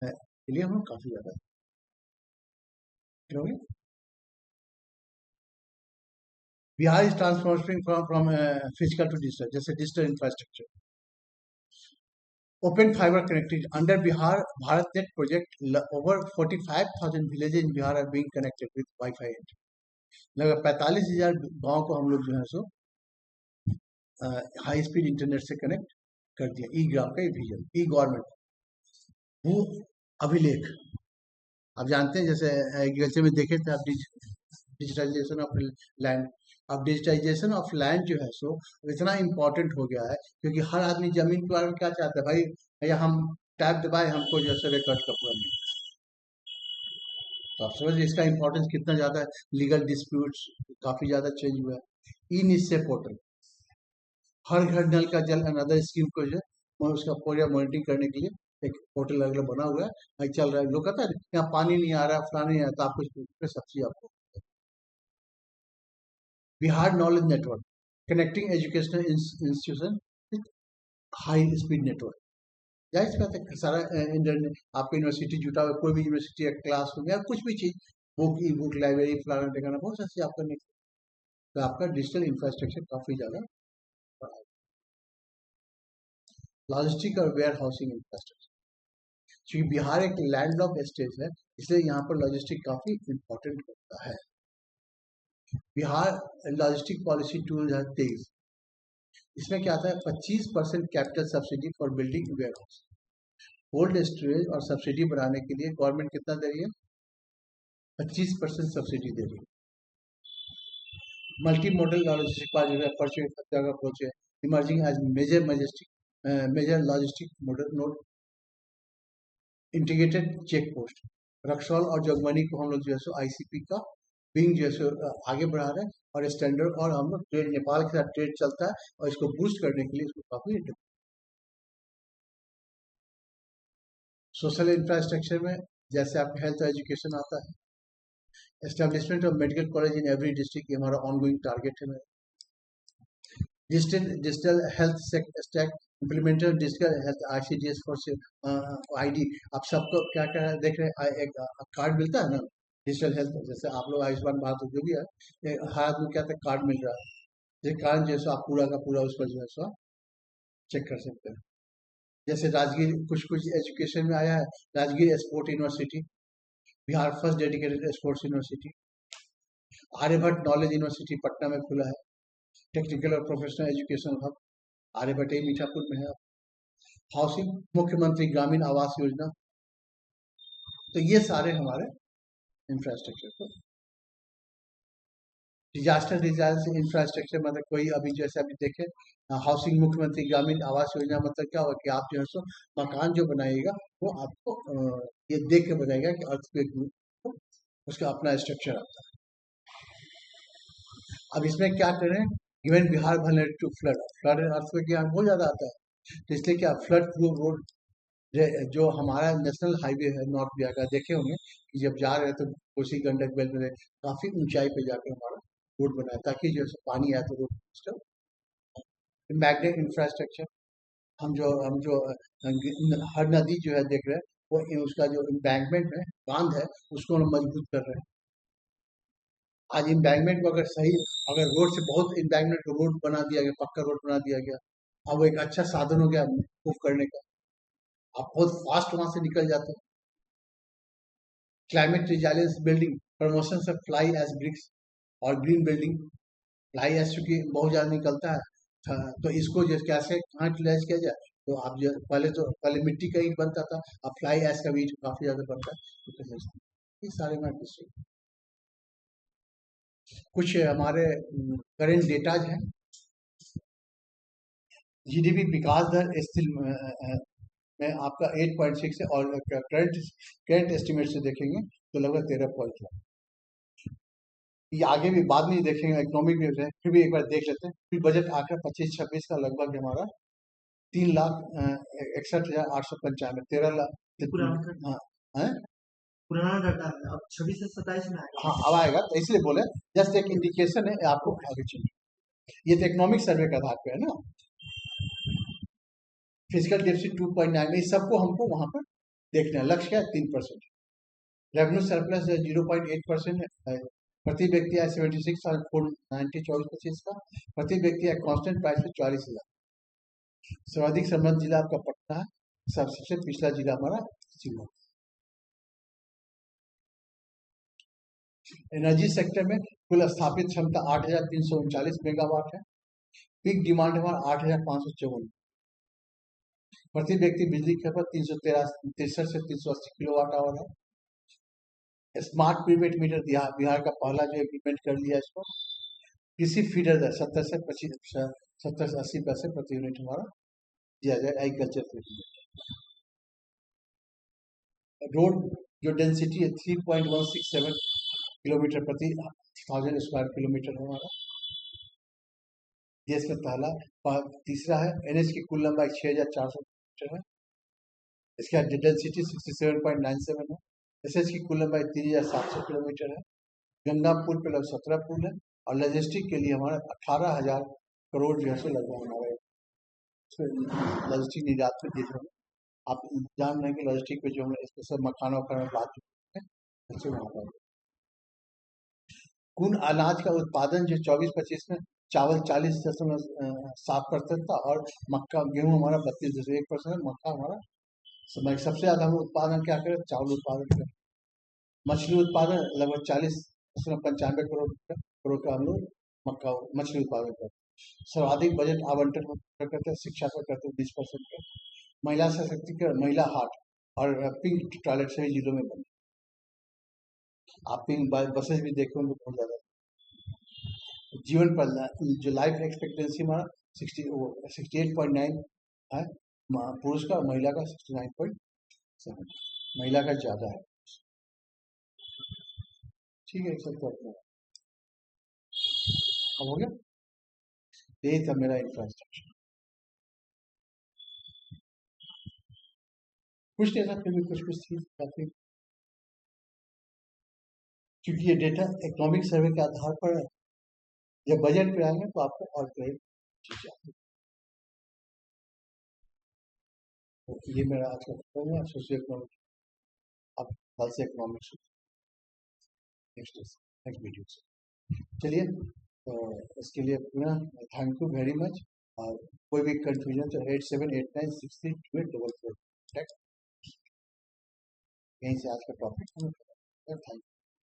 के लिए हम काफी ज्यादा करोगे। Bihar is transforming from physical to digital, जैसे digital infrastructure, open fibre connectivity under Bihar Bharat net project, over 45,000 villages in Bihar are being connected with Wi-Fi. लगभग 45,000 गाँव को हम लोग जो है सो हाई स्पीड इंटरनेट से कनेक्ट कर दिया। ई ग्राम का विजन, ई गवर्नमेंट, भू अभिलेख। आप जानते हैं जैसे एग्रीकल्चर में देखे थे आप, डिजिटलाइजेशन ऑफ लैंड। अब डिजिटाइजेशन ऑफ लैंड जो है सो इतना इम्पोर्टेंट हो गया है, क्योंकि हर आदमी जमीन के बारे में क्या चाहता है, भाई भैया हम टैब दबाए हमको जैसे रिकॉर्ड का पूरा मिले। तो आप समझ इसका इम्पोर्टेंस कितना ज्यादा है। लीगल डिस्प्यूट्स काफी ज्यादा चेंज हुआ है। ई निश्चय पोर्टल, हर घर नल का जल अनदर स्कीम को जो है और उसका पूरा मॉनिटरिंग करने के लिए एक पोर्टल अगला बना हुआ है, भाई चल रहा है। लोग कहता है यहाँ पानी नहीं आ रहा, फलाना नहीं आता, आपको सब चीज आपको। Bihar knowledge network, connecting educational institution with high speed network. जाहिर सी बात है सारा इंटरनेट आपका यूनिवर्सिटी जुटा हुआ, कोई भी यूनिवर्सिटी या क्लास हो गया कुछ भी चीज, बुक ई बुक लाइब्रेरी फलाना ठिकाना बहुत सा चीज आपका नहीं। तो आपका डिजिटल इंफ्रास्ट्रक्चर काफी ज्यादा बढ़ा है। लॉजिस्टिक और वेयर हाउसिंग इंफ्रास्ट्रक्चर, क्योंकि बिहार एक लैंड लॉक स्टेट है, इसलिए यहाँ पर लॉजिस्टिक काफी इंपॉर्टेंट होता है। बिहार लॉजिस्टिक पॉलिसी 2023, इसमें क्या आता है, 25% capital subsidy for building ware house, cold storage और सब्सिडी बढ़ाने के लिए गवर्नमेंट कितना दे रही है, 25% सब्सिडी दे रही है। मल्टी मॉडल लॉजिस्टिक पार्क जो है परचून जगह पहुंचे, emerging as major logistic model node, integrated check post, Raxaul और जोगबनी को हम लोग जो है सो आईसीपी का विंग जो है सो आगे बढ़ा रहे हैं। और स्टैंडर्ड और हम लोग ट्रेड नेपाल के साथ ट्रेड चलता है और इसको बूस्ट करने के लिए इसको काफी सोशल इंफ्रास्ट्रक्चर में जैसे आपका हेल्थ एजुकेशन आता है, establishment of medical college in every district, ये हमारा ऑनगोइंग टारगेट है। Digital health stack, implemented digital health ICDS for ID. आप सबको क्या क्या देख रहे हैं, एक कार्ड मिलता है ना डिजिटल हेल्थ, जैसे आप लोग आयुष्मान भारत जो भी है, हर आदमी क्या था कार्ड मिल रहा है, जिस कारण जो है सो आप पूरा का पूरा उस पर जो है सो चेक कर सकते हैं। जैसे राजगीर कुछ कुछ एजुकेशन में आया है, Rajgir sport university, Bihar first dedicated sports university, Aryabhatta knowledge university Patna में खुला है, टेक्निकल और professional education hub Aryabhatta Mithapur में है। हाउसिंग, मुख्यमंत्री ग्रामीण आवास योजना। तो ये सारे हमारे इंफ्रास्ट्रक्चर को, डिजास्टर रिजाइलेंस इंफ्रास्ट्रक्चर मतलब कोई अभी जैसे अभी देखे हाउसिंग मुख्यमंत्री ग्रामीण आवास योजना, मतलब क्या होगा कि आप जो है सो मकान जो बनाइएगा वो आपको ये देख के बनाएगा कि अर्थक्वेक उसका अपना स्ट्रक्चर आता है। अब इसमें क्या करें, given Bihar vulnerable to flood, flood earthquake यहाँ बहुत ज्यादा आता है, तो इसलिए क्या फ्लड प्रूफ रोड जो हमारा नेशनल हाईवे है नॉर्थ बिहार का, देखे होंगे कि जब जा रहे हैं तो कोसी गंडक बेल्ट में काफी ऊंचाई पे जाकर हमारा रोड बनाया, ताकि जो पानी आए तो रोड सिस्टम। मैग्नेट इंफ्रास्ट्रक्चर, हम जो हर नदी जो है देख रहे हैं वो उसका जो एम्बैंकमेंट है, बांध है, उसको हम मजबूत कर रहे हैं। आज एम्बैंकमेंट को अगर सही, अगर रोड से बहुत एम्बैंकमेंट को रोड बना दिया गया, पक्का रोड बना दिया गया, अब वो एक अच्छा साधन हो गया मूव करने का, आप बहुत फास्ट वहां से निकल जाते हैं। क्लाइमेट रिजाइलेंस बिल्डिंग, प्रमोशन से फ्लाई एज ब्रिक्स और ग्रीन बिल्डिंग। फ्लाई एश चूंकि बहुत ज़्यादा निकलता है, तो इसको जो कैसे कहाँ यूटिलाइज किया जाए, तो आप जो पहले मिट्टी का ईंट बनता था, अब फ्लाई ऐश का भी ईंट काफ़ी ज़्यादा बनता है, तो कैसे ये सारे मैं कुछ हमारे करेंट डेटाज हैं। जीडीपी विकास दर स्थिर में आपका 8.6 है, और करंट एस्टिमेट से देखेंगे तो लगभग 13 पॉइंट है। ये आगे भी बाद में ही देखेंगे, इकोनॉमिक भी है, फिर भी एक बार देख लेते हैं। फिर बजट आकर 25-26 का लगभग हमारा 3,61,895, 13 लाख। हाँ है? पुराना डाटा है, अब 26 से 27 में आएगा। हाँ अब आएगा, तो इसलिए बोले जस्ट एक इंडिकेशन है आपको आगे चलिए। ये तो इकोनॉमिक सर्वे के आधार पे है ना। फिजिकल डेफिसिट 2.9, इस सबको हमको वहां पर देखना है। लक्ष्य क्या है? 3%। रेवेन्यू सरप्लस 0.8% है। प्रति व्यक्ति है 76,490, 24% का। प्रति व्यक्ति है कांस्टेंट प्राइस पे 44,000। सर्वाधिक संबंध जिला आपका पटना है, सबसे पिछला जिला हमारा शिवहर। एनर्जी सेक्टर में कुल स्थापित क्षमता 8,339 मेगावाट है। पीक डिमांड हमारा 8,554। प्रति व्यक्ति बिजली की खपत 363 से 380 किलोवाट आवर है। स्मार्ट प्रीपेड मीटर बिहार का पहला जो इम्प्लीमेंट कर लिया इसको। कृषि फीडर दर 70 से 80 पैसे प्रति यूनिट हमारा दिया जाए एग्रीकल्चर फीड। रोड जो डेंसिटी है 3.167 किलोमीटर प्रति 1000 स्क्वायर किलोमीटर हमारा देश में पहला। तीसरा है एनएच की कुल लंबाई 6,400 किलोमीटर है, इसका डेंसिटी 67.97 है। एसएच की कुल लंबाई 3,700 किलोमीटर है। गंगा पुल पे लगभग 17 पुल है, और लॉजिस्टिक के लिए हमारा 18,000 करोड़ जो है सो लगभग हमारे लॉजिस्टिक निर्यात में देश में। आप जान रहे हैं कि लॉजिस्टिक पे जो हम स्पेशल मखाना वखाना बात है उससे वहाँ पर कुल अनाज का उत्पादन जो 24-25 में चावल 40.7% था, और मक्का गेहूं हमारा 32.1%, मक्का हमारा समय सबसे ज्यादा हम उत्पादन क्या करें? चावल उत्पादन करें। मछली उत्पादन लगभग 40.95 करोड़ का हम लोग मक्का मछली उत्पादन करते हैं। सर्वाधिक बजट आवंटन हम करते हैं शिक्षा पर करते हैं 20% का। महिला सशक्तिकरण, महिला हाट और पिंक टॉयलेट सभी जिलों में बने। आप पिंक बसेस भी देखे होंगे बहुत ज्यादा। जीवन पर जो लाइफ एक्सपेक्टेंसी हमारा 68.9 है पुरुष का, महिला का 69.7, महिला का ज्यादा है। ठीक है, सब करते हैं। अब हो गया, यही था मेरा इंफ्रास्ट्रक्चर। कुछ नहीं था, फिर भी कुछ थी काफी, क्योंकि ये डेटा इकोनॉमिक सर्वे के आधार पर है। जब बजट पे आएंगे तो आपको और कई चीजें आएंगी। तो ये मेरा आज का खत्म हुआ सोशियो इकोनॉमिक। अब कल से इकोनॉमिक्स नेक्स्ट वीडियो से चलिए। तो इसके लिए पुनः थैंक यू वेरी मच। और कोई भी कंफ्यूजन तो 8789632844 यहीं से आज का टॉपिक हम थैंक यू।